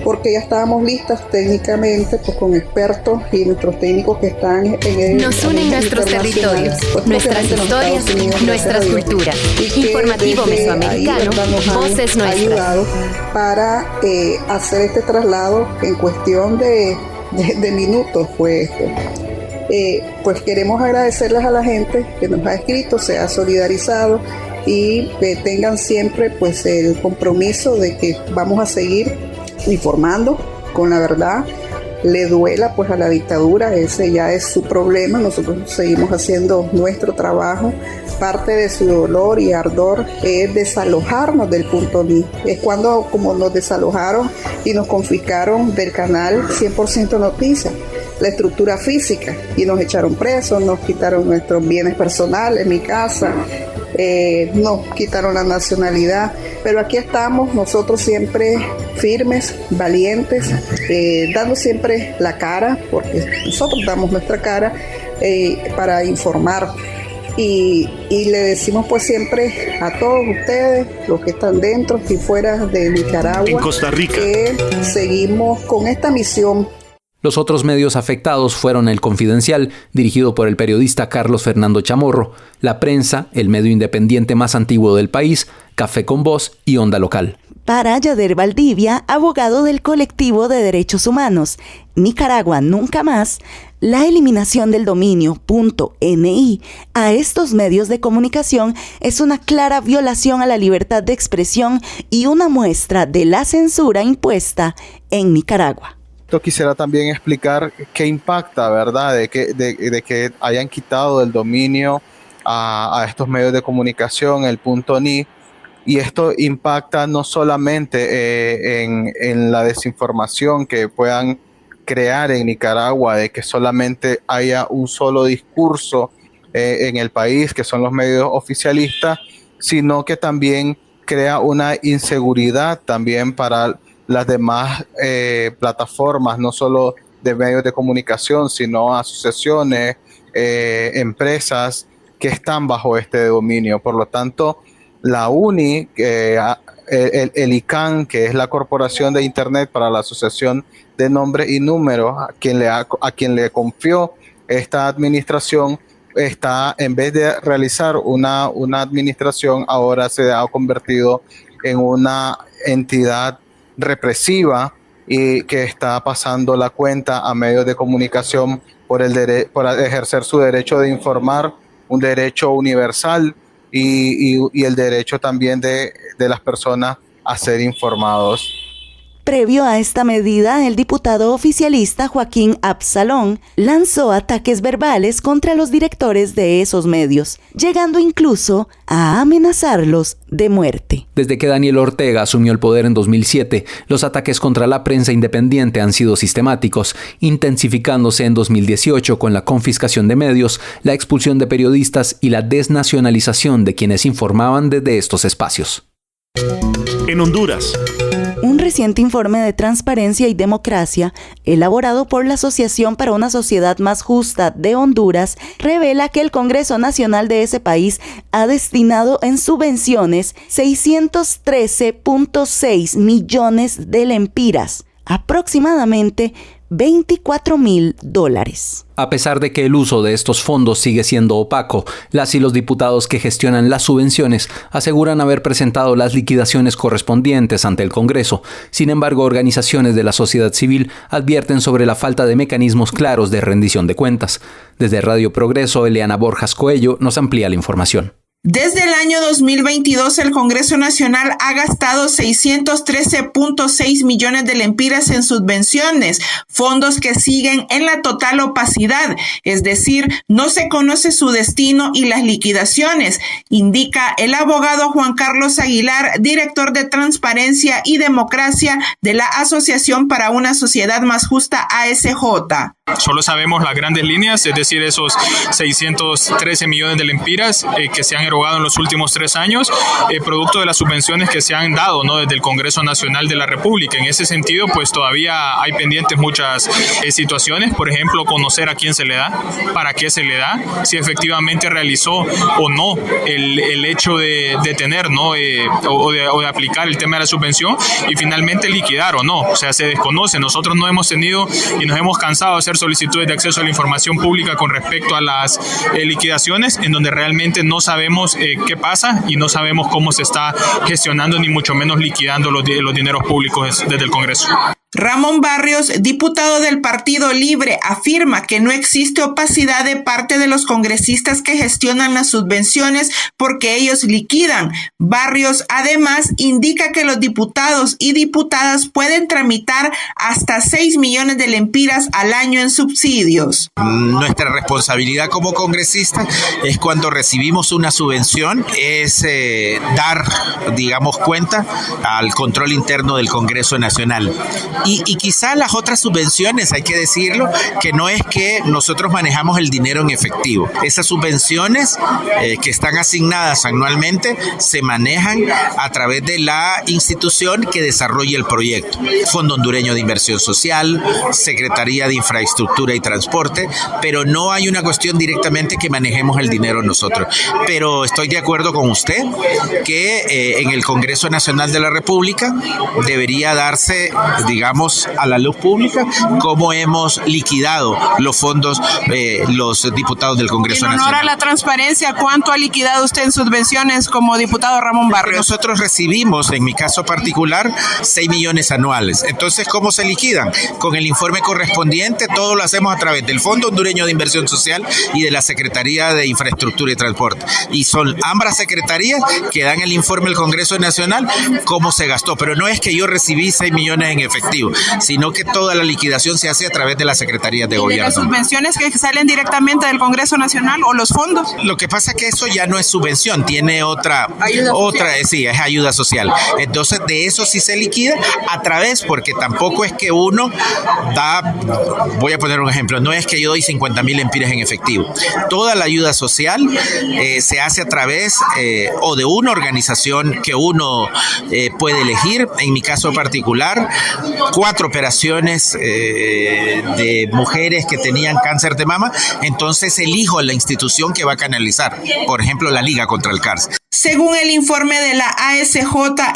porque ya estábamos listas técnicamente pues con expertos y nuestros técnicos que están en el... Nos unen nuestros territorios, pues, nuestras historias, nuestras culturas. Informativo Mesoamericano, Voces Nuestras. Para hacer este traslado en cuestión de minutos fue esto. Pues queremos agradecerles a la gente que nos ha escrito, se ha solidarizado y tengan siempre pues el compromiso de que vamos a seguir informando con la verdad. Le duela pues a la dictadura, ese ya es su problema. Nosotros seguimos haciendo nuestro trabajo. Parte de su dolor y ardor es desalojarnos del .ni. Es cuando como nos desalojaron y nos confiscaron del canal 100% Noticias, la estructura física, y nos echaron presos, nos quitaron nuestros bienes personales, mi casa, nos quitaron la nacionalidad, pero aquí estamos nosotros siempre firmes, valientes, dando siempre la cara, porque nosotros damos nuestra cara para informar. Y le decimos pues siempre a todos ustedes, los que están dentro y fuera de Nicaragua, en Costa Rica, que seguimos con esta misión. Los otros medios afectados fueron El Confidencial, dirigido por el periodista Carlos Fernando Chamorro, La Prensa, el medio independiente más antiguo del país, Café con Voz y Onda Local. Para Yader Valdivia, abogado del colectivo de derechos humanos Nicaragua Nunca Más, la eliminación del dominio .ni a estos medios de comunicación es una clara violación a la libertad de expresión y una muestra de la censura impuesta en Nicaragua. Quisiera también explicar qué impacta, ¿verdad?, de que hayan quitado el dominio a estos medios de comunicación, el .ni, y esto impacta no solamente en la desinformación que puedan crear en Nicaragua, de que solamente haya un solo discurso en el país, que son los medios oficialistas, sino que también crea una inseguridad también para las demás plataformas, no solo de medios de comunicación, sino asociaciones, empresas que están bajo este dominio. Por lo tanto, la UNI, el ICANN, que es la Corporación de Internet para la Asociación de Nombres y Números, a quien le confió esta administración, en vez de realizar una administración, ahora se ha convertido en una entidad represiva y que está pasando la cuenta a medios de comunicación por ejercer su derecho de informar, un derecho universal y el derecho también de las personas a ser informados. Previo a esta medida, el diputado oficialista Joaquín Absalón lanzó ataques verbales contra los directores de esos medios, llegando incluso a amenazarlos de muerte. Desde que Daniel Ortega asumió el poder en 2007, los ataques contra la prensa independiente han sido sistemáticos, intensificándose en 2018 con la confiscación de medios, la expulsión de periodistas y la desnacionalización de quienes informaban desde estos espacios. En Honduras. Un reciente informe de Transparencia y Democracia, elaborado por la Asociación para una Sociedad Más Justa de Honduras, revela que el Congreso Nacional de ese país ha destinado en subvenciones 613.6 millones de lempiras, aproximadamente $24,000. A pesar de que el uso de estos fondos sigue siendo opaco, las y los diputados que gestionan las subvenciones aseguran haber presentado las liquidaciones correspondientes ante el Congreso. Sin embargo, organizaciones de la sociedad civil advierten sobre la falta de mecanismos claros de rendición de cuentas. Desde Radio Progreso, Eliana Borjas Coello nos amplía la información. Desde el año 2022, el Congreso Nacional ha gastado 613.6 millones de lempiras en subvenciones, fondos que siguen en la total opacidad, es decir, no se conoce su destino y las liquidaciones, indica el abogado Juan Carlos Aguilar, director de Transparencia y Democracia de la Asociación para una Sociedad Más Justa, ASJ. Solo sabemos las grandes líneas, es decir, esos 613 millones de lempiras que se han erogado en los últimos 3 años, producto de las subvenciones que se han dado, ¿no?, desde el Congreso Nacional de la República. En ese sentido, pues todavía hay pendientes muchas situaciones, por ejemplo, conocer a quién se le da, para qué se le da, si efectivamente realizó o no el hecho de tener, ¿no?, o de aplicar el tema de la subvención, y finalmente liquidar o no, o sea, se desconoce. Nosotros no hemos tenido y nos hemos cansado de hacer solicitudes de acceso a la información pública con respecto a las liquidaciones, en donde realmente no sabemos qué pasa y no sabemos cómo se está gestionando ni mucho menos liquidando los dineros públicos desde el Congreso. Ramón Barrios, diputado del Partido Libre, afirma que no existe opacidad de parte de los congresistas que gestionan las subvenciones porque ellos liquidan. Barrios, además, indica que los diputados y diputadas pueden tramitar hasta 6 millones de lempiras al año en subsidios. Nuestra responsabilidad como congresistas es, cuando recibimos una subvención, es dar, digamos, cuenta al control interno del Congreso Nacional. Y quizá las otras subvenciones, hay que decirlo, que no es que nosotros manejamos el dinero en efectivo. Esas subvenciones que están asignadas anualmente se manejan a través de la institución que desarrolla el proyecto. Fondo Hondureño de Inversión Social, Secretaría de Infraestructura y Transporte, pero no hay una cuestión directamente que manejemos el dinero nosotros. Pero estoy de acuerdo con usted que en el Congreso Nacional de la República debería darse, digamos, sacamos a la luz pública cómo hemos liquidado los fondos los diputados del Congreso Nacional. En honor a la transparencia, ¿cuánto ha liquidado usted en subvenciones como diputado Ramón Barrios? Nosotros recibimos, en mi caso particular, 6 millones anuales. Entonces, ¿cómo se liquidan? Con el informe correspondiente, todo lo hacemos a través del Fondo Hondureño de Inversión Social y de la Secretaría de Infraestructura y Transporte. Y son ambas secretarías que dan el informe al Congreso Nacional cómo se gastó. Pero no es que yo recibí 6 millones en efectivo, sino que toda la liquidación se hace a través de las secretarías de gobierno. ¿De las subvenciones que salen directamente del Congreso Nacional o los fondos? Lo que pasa es que eso ya no es subvención, tiene otra sí, es ayuda social. Entonces, de eso sí se liquida a través, porque tampoco es que uno da, voy a poner un ejemplo, no es que yo doy 50,000 lempiras en efectivo. Toda la ayuda social se hace a través o de una organización que uno puede elegir. En mi caso particular, 4 operaciones de mujeres que tenían cáncer de mama, entonces elijo la institución que va a canalizar, por ejemplo, la Liga contra el Cáncer. Según el informe de la ASJ,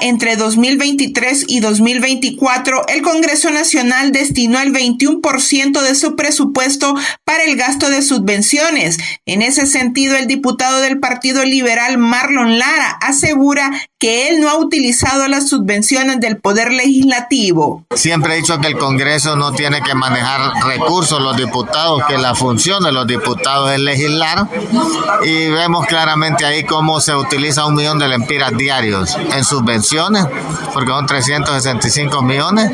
entre 2023 y 2024, el Congreso Nacional destinó el 21% de su presupuesto para el gasto de subvenciones. En ese sentido, el diputado del Partido Liberal, Marlon Lara, asegura que él no ha utilizado las subvenciones del Poder Legislativo. Siempre he dicho que el Congreso no tiene que manejar recursos, los diputados, que la función de los diputados es legislar, y vemos claramente ahí cómo se utiliza 1 millón de lempiras diarios en subvenciones, porque son 365 millones,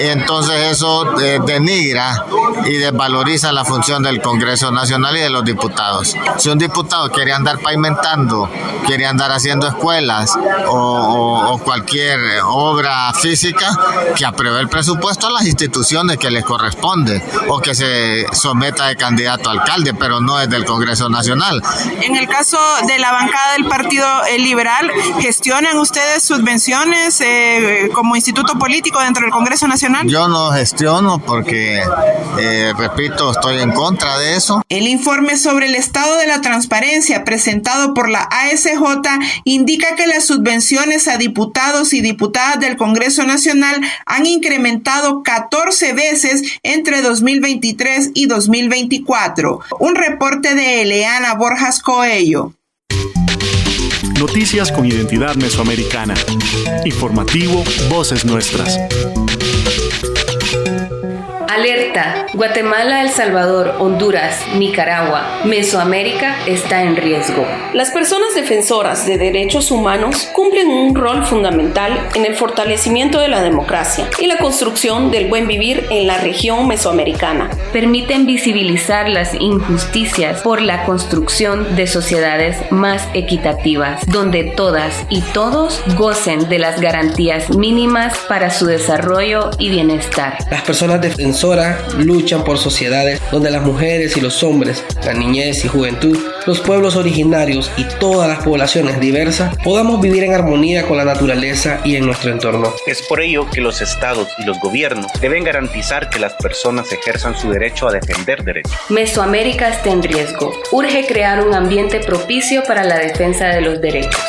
y entonces eso denigra y desvaloriza la función del Congreso Nacional y de los diputados. Si un diputado quiere andar pavimentando, quiere andar haciendo escuelas o cualquier obra física, que apruebe el presupuesto a las instituciones que les corresponde, o que se someta de candidato a alcalde, pero no es del Congreso Nacional. En el caso de la bancada del Partido Liberal, ¿gestionan ustedes subvenciones como instituto político dentro del Congreso Nacional? Yo no gestiono porque, repito, estoy en contra de eso. El informe sobre el estado de la transparencia presentado por la ASJ indica que las subvenciones a diputados y diputadas del Congreso Nacional han incrementado 14 veces entre 2023 y 2024. Un reporte de Eleana Borjas Coello. Noticias con identidad mesoamericana. Informativo Voces Nuestras. Alerta. Guatemala, El Salvador, Honduras, Nicaragua, Mesoamérica está en riesgo. Las personas defensoras de derechos humanos cumplen un rol fundamental en el fortalecimiento de la democracia y la construcción del buen vivir en la región mesoamericana. Permiten visibilizar las injusticias por la construcción de sociedades más equitativas, donde todas y todos gocen de las garantías mínimas para su desarrollo y bienestar. Las personas defensoras luchan por sociedades donde las mujeres y los hombres, la niñez y juventud, los pueblos originarios y todas las poblaciones diversas podamos vivir en armonía con la naturaleza y en nuestro entorno. Es por ello que los estados y los gobiernos deben garantizar que las personas ejerzan su derecho a defender derechos. Mesoamérica está en riesgo. Urge crear un ambiente propicio para la defensa de los derechos.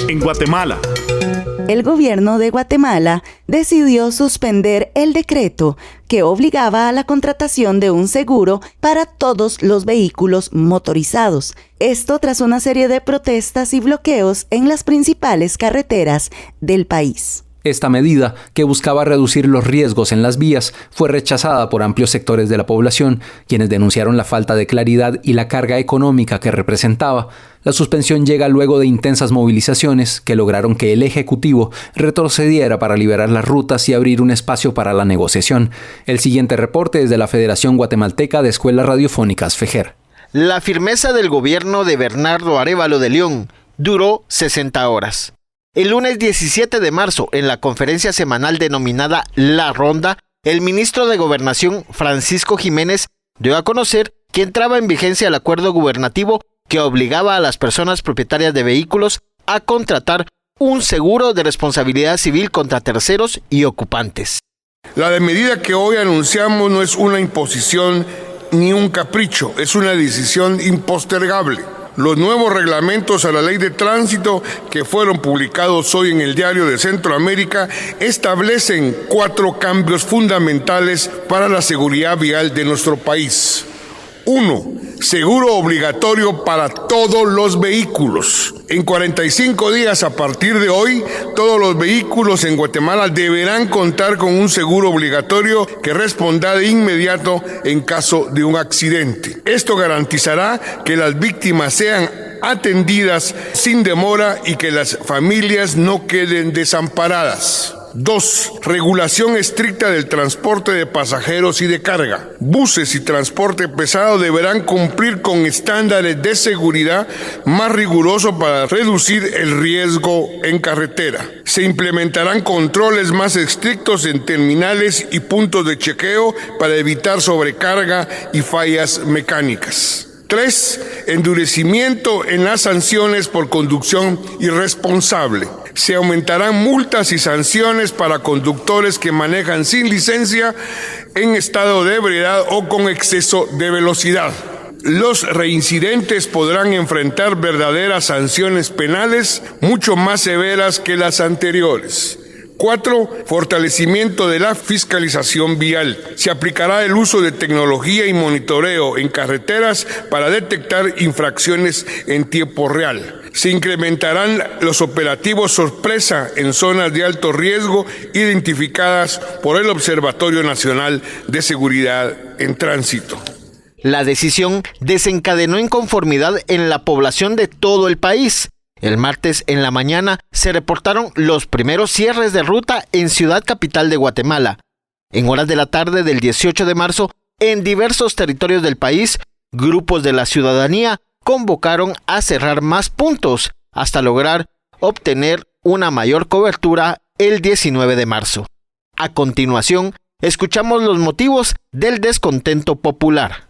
En Guatemala. El gobierno de Guatemala decidió suspender el decreto que obligaba a la contratación de un seguro para todos los vehículos motorizados. Esto tras una serie de protestas y bloqueos en las principales carreteras del país. Esta medida, que buscaba reducir los riesgos en las vías, fue rechazada por amplios sectores de la población, quienes denunciaron la falta de claridad y la carga económica que representaba. La suspensión llega luego de intensas movilizaciones que lograron que el Ejecutivo retrocediera para liberar las rutas y abrir un espacio para la negociación. El siguiente reporte es de la Federación Guatemalteca de Escuelas Radiofónicas, FEGER. La firmeza del gobierno de Bernardo Arévalo de León duró 60 horas. El lunes 17 de marzo, en la conferencia semanal denominada La Ronda, el ministro de Gobernación, Francisco Jiménez, dio a conocer que entraba en vigencia el acuerdo gubernativo que obligaba a las personas propietarias de vehículos a contratar un seguro de responsabilidad civil contra terceros y ocupantes. La medida que hoy anunciamos no es una imposición ni un capricho, es una decisión impostergable. Los nuevos reglamentos a la ley de tránsito que fueron publicados hoy en el Diario de Centroamérica establecen 4 cambios fundamentales para la seguridad vial de nuestro país. 1. Seguro obligatorio para todos los vehículos. En 45 días a partir de hoy, todos los vehículos en Guatemala deberán contar con un seguro obligatorio que responda de inmediato en caso de un accidente. Esto garantizará que las víctimas sean atendidas sin demora y que las familias no queden desamparadas. 2. Regulación estricta del transporte de pasajeros y de carga. Buses y transporte pesado deberán cumplir con estándares de seguridad más rigurosos para reducir el riesgo en carretera. Se implementarán controles más estrictos en terminales y puntos de chequeo para evitar sobrecarga y fallas mecánicas. 3. Endurecimiento en las sanciones por conducción irresponsable. Se aumentarán multas y sanciones para conductores que manejan sin licencia, en estado de ebriedad o con exceso de velocidad. Los reincidentes podrán enfrentar verdaderas sanciones penales mucho más severas que las anteriores. 4. Fortalecimiento de la fiscalización vial. Se aplicará el uso de tecnología y monitoreo en carreteras para detectar infracciones en tiempo real. Se incrementarán los operativos sorpresa en zonas de alto riesgo identificadas por el Observatorio Nacional de Seguridad en Tránsito. La decisión desencadenó inconformidad en la población de todo el país. El martes en la mañana se reportaron los primeros cierres de ruta en Ciudad Capital de Guatemala. En horas de la tarde del 18 de marzo, en diversos territorios del país, grupos de la ciudadanía convocaron a cerrar más puntos hasta lograr obtener una mayor cobertura el 19 de marzo. A continuación, escuchamos los motivos del descontento popular.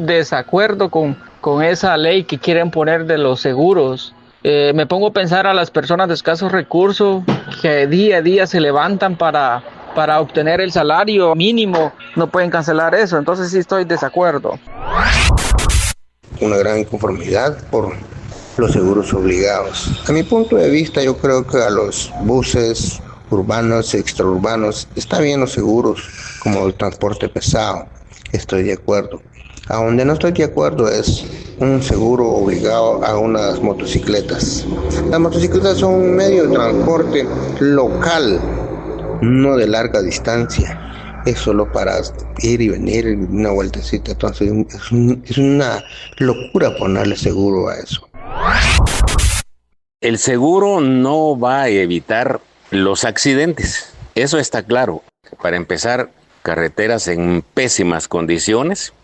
Desacuerdo con esa ley que quieren poner de los seguros. Me pongo a pensar a las personas de escasos recursos que día a día se levantan para obtener el salario mínimo, no pueden cancelar eso, entonces sí estoy de desacuerdo. Una gran inconformidad por los seguros obligados. A mi punto de vista, yo creo que a los buses urbanos, extraurbanos, está bien los seguros, como el transporte pesado, estoy de acuerdo. A donde no estoy de acuerdo es un seguro obligado a unas motocicletas. Las motocicletas son un medio de transporte local, no de larga distancia. Es solo para ir y venir, una vueltecita. Entonces es una locura ponerle seguro a eso. El seguro no va a evitar los accidentes, eso está claro. Para empezar, carreteras en pésimas condiciones.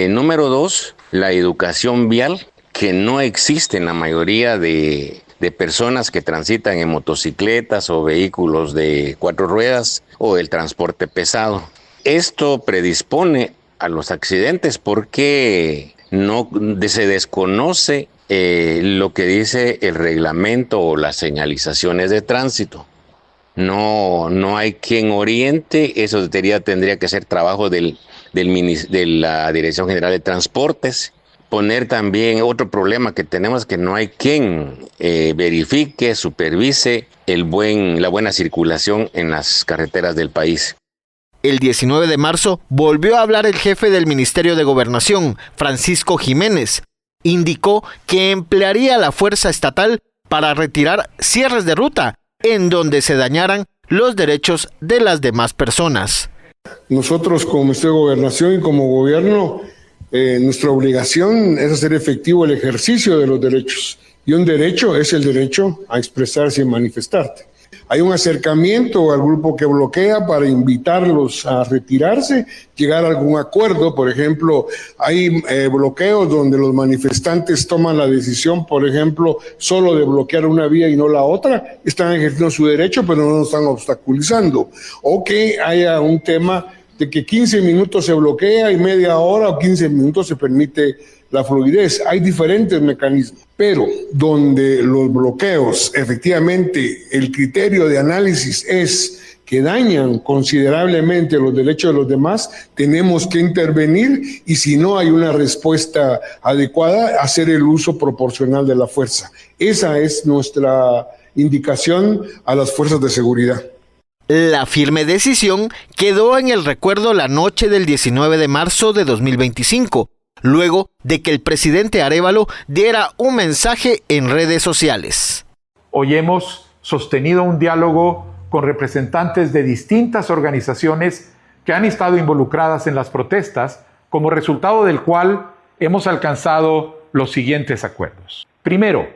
Número 2, la educación vial, que no existe en la mayoría de personas que transitan en motocicletas o vehículos de 4 ruedas o el transporte pesado. Esto predispone a los accidentes porque se desconoce lo que dice el reglamento o las señalizaciones de tránsito. No hay quien oriente, eso tendría que ser trabajo de la Dirección General de Transportes. Poner también otro problema que tenemos, que no hay quien verifique, supervise la buena circulación en las carreteras del país. El 19 de marzo volvió a hablar el jefe del Ministerio de Gobernación, Francisco Jiménez. Indicó que emplearía la fuerza estatal para retirar cierres de ruta en donde se dañaran los derechos de las demás personas. Nosotros como Ministerio de Gobernación y como gobierno, nuestra obligación es hacer efectivo el ejercicio de los derechos. Y un derecho es el derecho a expresarse y manifestarte. Hay un acercamiento al grupo que bloquea para invitarlos a retirarse, llegar a algún acuerdo. Por ejemplo, hay bloqueos donde los manifestantes toman la decisión, por ejemplo, solo de bloquear una vía y no la otra. Están ejerciendo su derecho, pero no lo están obstaculizando. O que haya un tema de que 15 minutos se bloquea y media hora o 15 minutos se permite la fluidez. Hay diferentes mecanismos, pero donde los bloqueos, efectivamente, el criterio de análisis es que que dañan considerablemente los derechos de los demás, tenemos que intervenir y si no hay una respuesta adecuada, hacer el uso proporcional de la fuerza. Esa es nuestra indicación a las fuerzas de seguridad. La firme decisión quedó en el recuerdo la noche del 19 de marzo de 2025, luego de que el presidente Arévalo diera un mensaje en redes sociales. Hoy hemos sostenido un diálogo con representantes de distintas organizaciones que han estado involucradas en las protestas, como resultado del cual hemos alcanzado los siguientes acuerdos. Primero,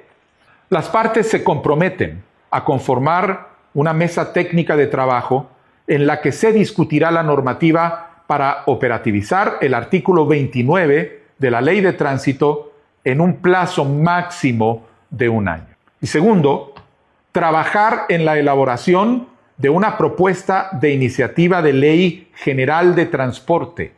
las partes se comprometen a conformar una mesa técnica de trabajo en la que se discutirá la normativa para operativizar el artículo 29 de la Ley de Tránsito en un plazo máximo de 1 año. Y segundo, trabajar en la elaboración de una propuesta de iniciativa de ley general de transporte,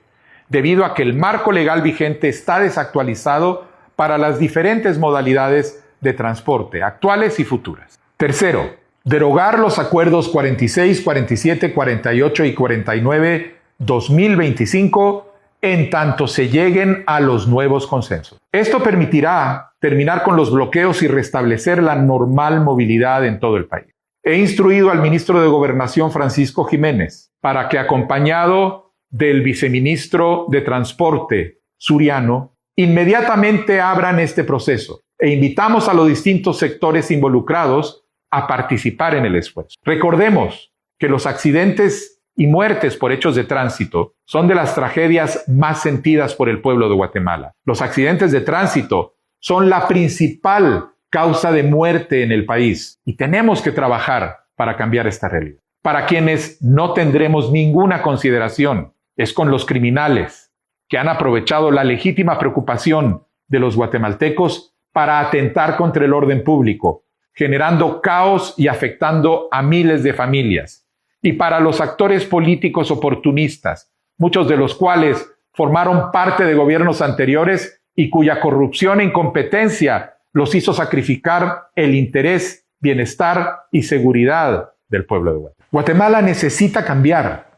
debido a que el marco legal vigente está desactualizado para las diferentes modalidades de transporte, actuales y futuras. Tercero, derogar los acuerdos 46, 47, 48 y 49/2025 en tanto se lleguen a los nuevos consensos. Esto permitirá terminar con los bloqueos y restablecer la normal movilidad en todo el país. He instruido al ministro de Gobernación, Francisco Jiménez, para que, acompañado del viceministro de Transporte, Suriano, inmediatamente abran este proceso e invitamos a los distintos sectores involucrados a participar en el esfuerzo. Recordemos que los accidentes y muertes por hechos de tránsito son de las tragedias más sentidas por el pueblo de Guatemala. Los accidentes de tránsito son la principal causa de muerte en el país y tenemos que trabajar para cambiar esta realidad. Para quienes no tendremos ninguna consideración es con los criminales que han aprovechado la legítima preocupación de los guatemaltecos para atentar contra el orden público, generando caos y afectando a miles de familias. Y para los actores políticos oportunistas, muchos de los cuales formaron parte de gobiernos anteriores y cuya corrupción e incompetencia los hizo sacrificar el interés, bienestar y seguridad del pueblo de Guatemala. Guatemala necesita cambiar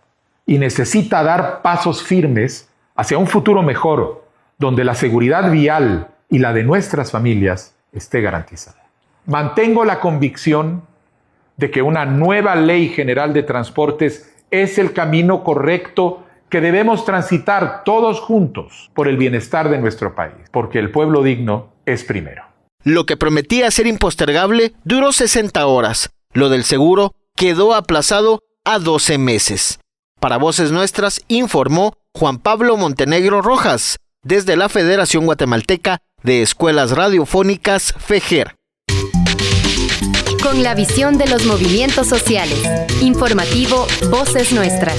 y necesita dar pasos firmes hacia un futuro mejor, donde la seguridad vial y la de nuestras familias esté garantizada. Mantengo la convicción de que una nueva Ley General de Transportes es el camino correcto que debemos transitar todos juntos por el bienestar de nuestro país, porque el pueblo digno es primero. Lo que prometía ser impostergable duró 60 horas. Lo del seguro quedó aplazado a 12 meses. Para Voces Nuestras informó Juan Pablo Montenegro Rojas, desde la Federación Guatemalteca de Escuelas Radiofónicas, FEGER. Con la visión de los movimientos sociales. Informativo Voces Nuestras.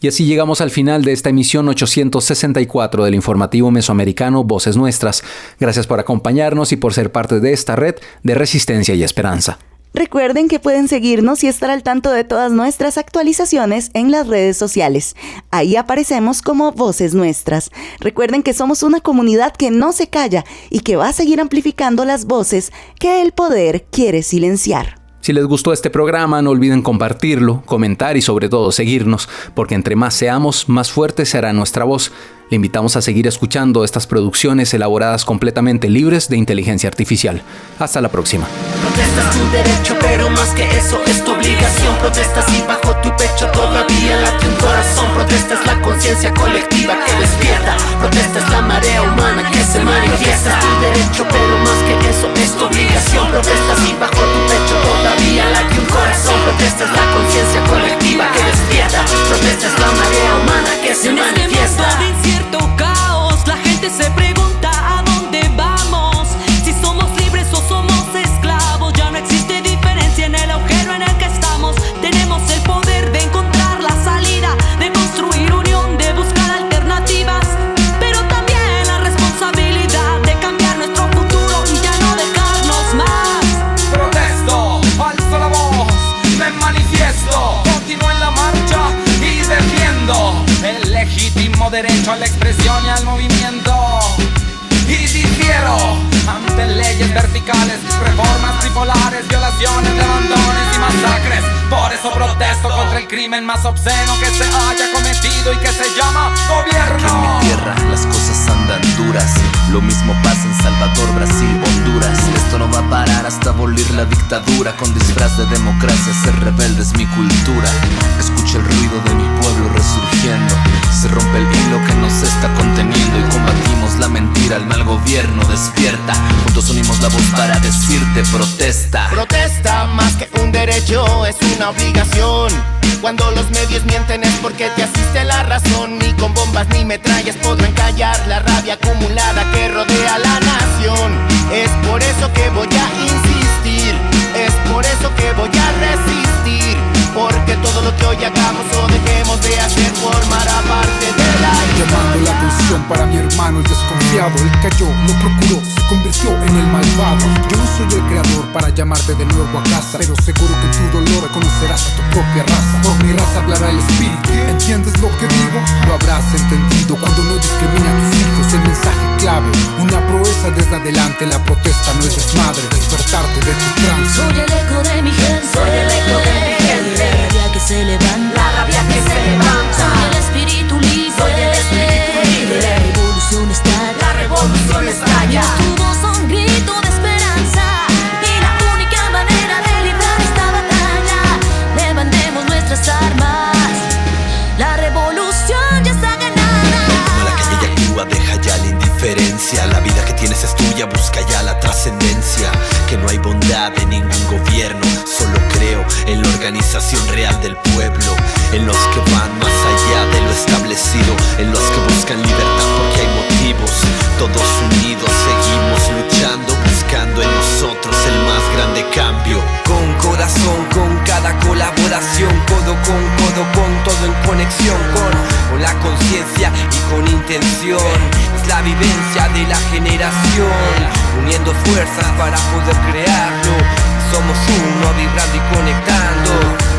Y así llegamos al final de esta emisión 864 del informativo mesoamericano Voces Nuestras. Gracias por acompañarnos y por ser parte de esta red de resistencia y esperanza. Recuerden que pueden seguirnos y estar al tanto de todas nuestras actualizaciones en las redes sociales. Ahí aparecemos como Voces Nuestras. Recuerden que somos una comunidad que no se calla y que va a seguir amplificando las voces que el poder quiere silenciar. Si les gustó este programa, no olviden compartirlo, comentar y sobre todo seguirnos, porque entre más seamos, más fuerte será nuestra voz. Le invitamos a seguir escuchando estas producciones elaboradas completamente libres de inteligencia artificial. Hasta la próxima. Protestas tu derecho, pero más que eso es tu obligación. Protestas y bajo tu pecho todavía late un corazón. Protestas la conciencia colectiva que despierta. Protestas la marea humana que se manifiesta. Tu derecho, pero más que eso es tu obligación. Protestas y bajo tu pecho todavía late un corazón. Protestas la conciencia colectiva que despierta. Protestas la marea humana que se manifiesta. Caos, la gente se pregunta a dónde vamos, si somos libres o somos esclavos. Ya no existe diferencia en el agujero en el que estamos. Tenemos el poder de encontrar la salida, de construir unión, de buscar alternativas, pero también la responsabilidad de cambiar nuestro futuro y ya no dejarnos más. Protesto, alzo la voz, me manifiesto, continúo en la marcha y defiendo el legítimo derecho a la expresión y al movimiento. Y difiero ante leyes verticales, reformas tripolares, violaciones de abandones y masacres. eso protesto contra el crimen más obsceno que se haya cometido y que se llama gobierno. En mi tierra las cosas andan duras. Lo mismo pasa en Salvador, Brasil, Honduras. Esto no va a parar hasta abolir la dictadura. Con disfraz de democracia ser rebelde es mi cultura. Escucha el ruido de mi pueblo resurgiendo. Se rompe el hilo que nos está conteniendo y combatimos la mentira, el mal gobierno despierta. Juntos unimos la voz para decirte protesta. Protesta más que un derecho, es una obligación. Cuando los medios mienten es porque te asiste la razón. Ni con bombas ni metrallas podrán callar la rabia acumulada que rodea la nación. Es por eso que voy a insistir, es por eso que voy a resistir. Porque todo lo que hoy hagamos o dejemos de hacer formará parte de la historia. Llamando la atención para mi hermano el desconfiado. Él cayó, lo procuró, se convirtió en el malvado. Yo no soy el creador para llamarte de nuevo a casa, pero seguro que en tu dolor conocerás a tu propia raza. Por mi raza hablará el espíritu. ¿Entiendes lo que digo? Lo habrás entendido cuando no discrimina a tus hijos. El mensaje clave, una proeza desde adelante. La protesta no es desmadre, despertarte de tu trance. Soy el eco de mi gente, soy el eco de mi gente. La rabia que se levanta, la rabia que se levanta. Soy el espíritu libre, soy el espíritu libre. La revolución estalla, la revolución estalla. Tu voz un grito de esperanza y la única manera de librar esta batalla. Levantemos nuestras armas, la revolución ya está ganada. Toma la calle y actúa, deja ya la indiferencia. La vida que tienes es tuya, busca ya la trascendencia. Que no hay bondad en ningún gobierno, solo creo en la organización real del pueblo. En los que van más allá de lo establecido, en los que buscan libertad porque hay motivos. Todos unidos seguimos luchando, buscando en nosotros el más grande cambio. Con corazón, con cada colaboración, codo con todo en conexión con la conciencia y con intención. Es la vivencia de la generación, uniendo fuerzas para poder crearlo. Somos uno, vibrando y conectando.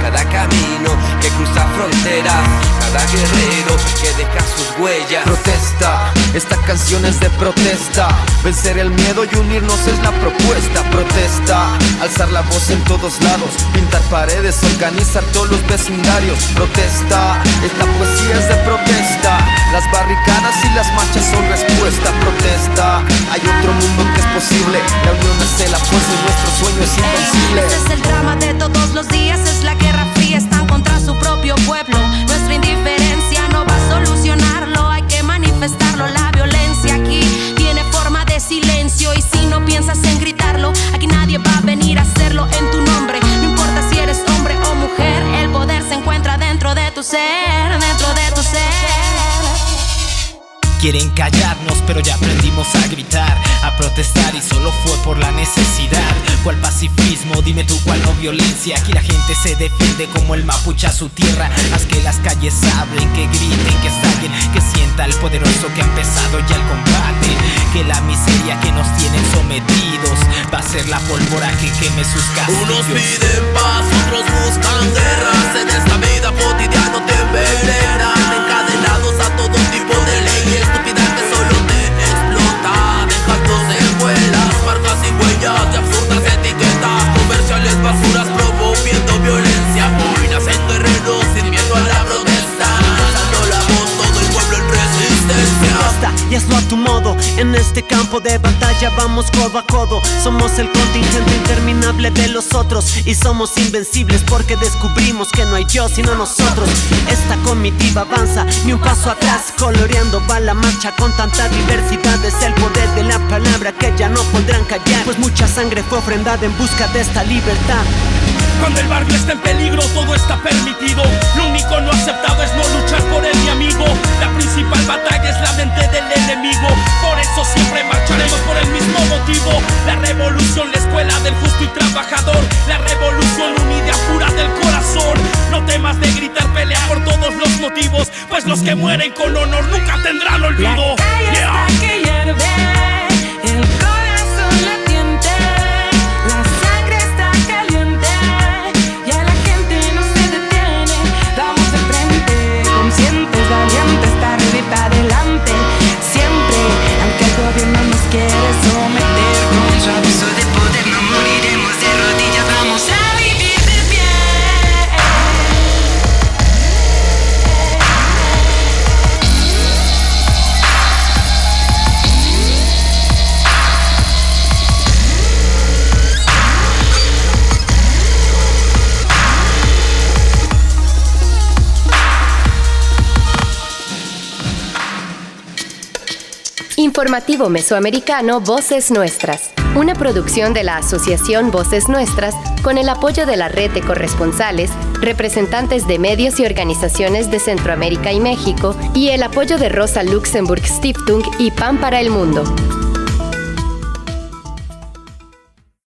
Cada camino que cruza fronteras, cada guerrero que deja sus huellas. Protesta, esta canción es de protesta. Vencer el miedo y unirnos es la propuesta. Protesta, alzar la voz en todos lados, pintar paredes, organizar todos los vecindarios. Protesta, esta poesía es de protesta. Las barricadas y las marchas son respuesta. Protesta, hay otro mundo que es posible. La unión es la fuerza y nuestro sueño es invencible. Este es el drama de todos los días, es la guerra fría, están contra su propio pueblo. Nuestra indiferencia no va a solucionarlo, hay que manifestarlo. La violencia aquí tiene forma de silencio y si no piensas en gritarlo, aquí nadie va a venir a hacerlo en tu nombre. No importa si eres hombre o mujer, el poder se encuentra dentro de tu ser, dentro de tu ser. Quieren callarnos, pero ya aprendimos a gritar, a protestar y solo fue por la necesidad. ¿Cuál pacifismo? Dime tú, ¿cuál no violencia? Aquí la gente se defiende como el mapuche a su tierra. Haz que las calles hablen, que griten, que estallen, que sienta el poderoso que ha empezado ya el combate. Que la miseria que nos tienen sometidos va a ser la pólvora que queme sus castillos. Unos piden paz, otros buscan guerras. En esta vida cotidiana te envenenan, encadenados a todo tipo de leyes. Estúpida que solo te explota, dejándose escuelas, marcas y huellas de absurdas etiquetas comerciales, basuras promoviendo violencia. Hoy nacen guerreros sin miedo a la protesta, alzando la voz todo el pueblo en resistencia. Protesta y hazlo a tu modo, en este campo de batalla vamos codo a codo. Somos el contingente interminable de los otros y somos invencibles porque descubrimos que no hay yo sino nosotros. Esta comitiva avanza, ni un paso atrás, coloreando va la marcha con tanta diversidad. Es el poder de la palabra que ya no podrán callar, pues mucha sangre fue ofrendada en busca de esta libertad. Cuando el barrio está en peligro, todo está permitido. Lo único no aceptado es no luchar por el mi amigo. La principal batalla es la mente del enemigo. Por eso siempre marcharemos por el mismo motivo. La revolución, la escuela del justo y trabajador. La revolución unida pura del corazón. No temas de gritar, pelea por todos los motivos, pues los que mueren con honor nunca tendrán olvido. La calle está que hierve, el corazón latiente, la sangre está caliente y a la gente no se detiene. Vamos de frente, conscientes, valientes, para arriba y para adelante. Siempre, aunque el gobierno nos quiere someter, con su abuso de poder no moriremos de rodillas, vamos a vivir de pie. Informativo Mesoamericano Voces Nuestras, una producción de la Asociación Voces Nuestras con el apoyo de la Red de Corresponsales, representantes de medios y organizaciones de Centroamérica y México y el apoyo de Rosa Luxemburg Stiftung y Pan para el Mundo.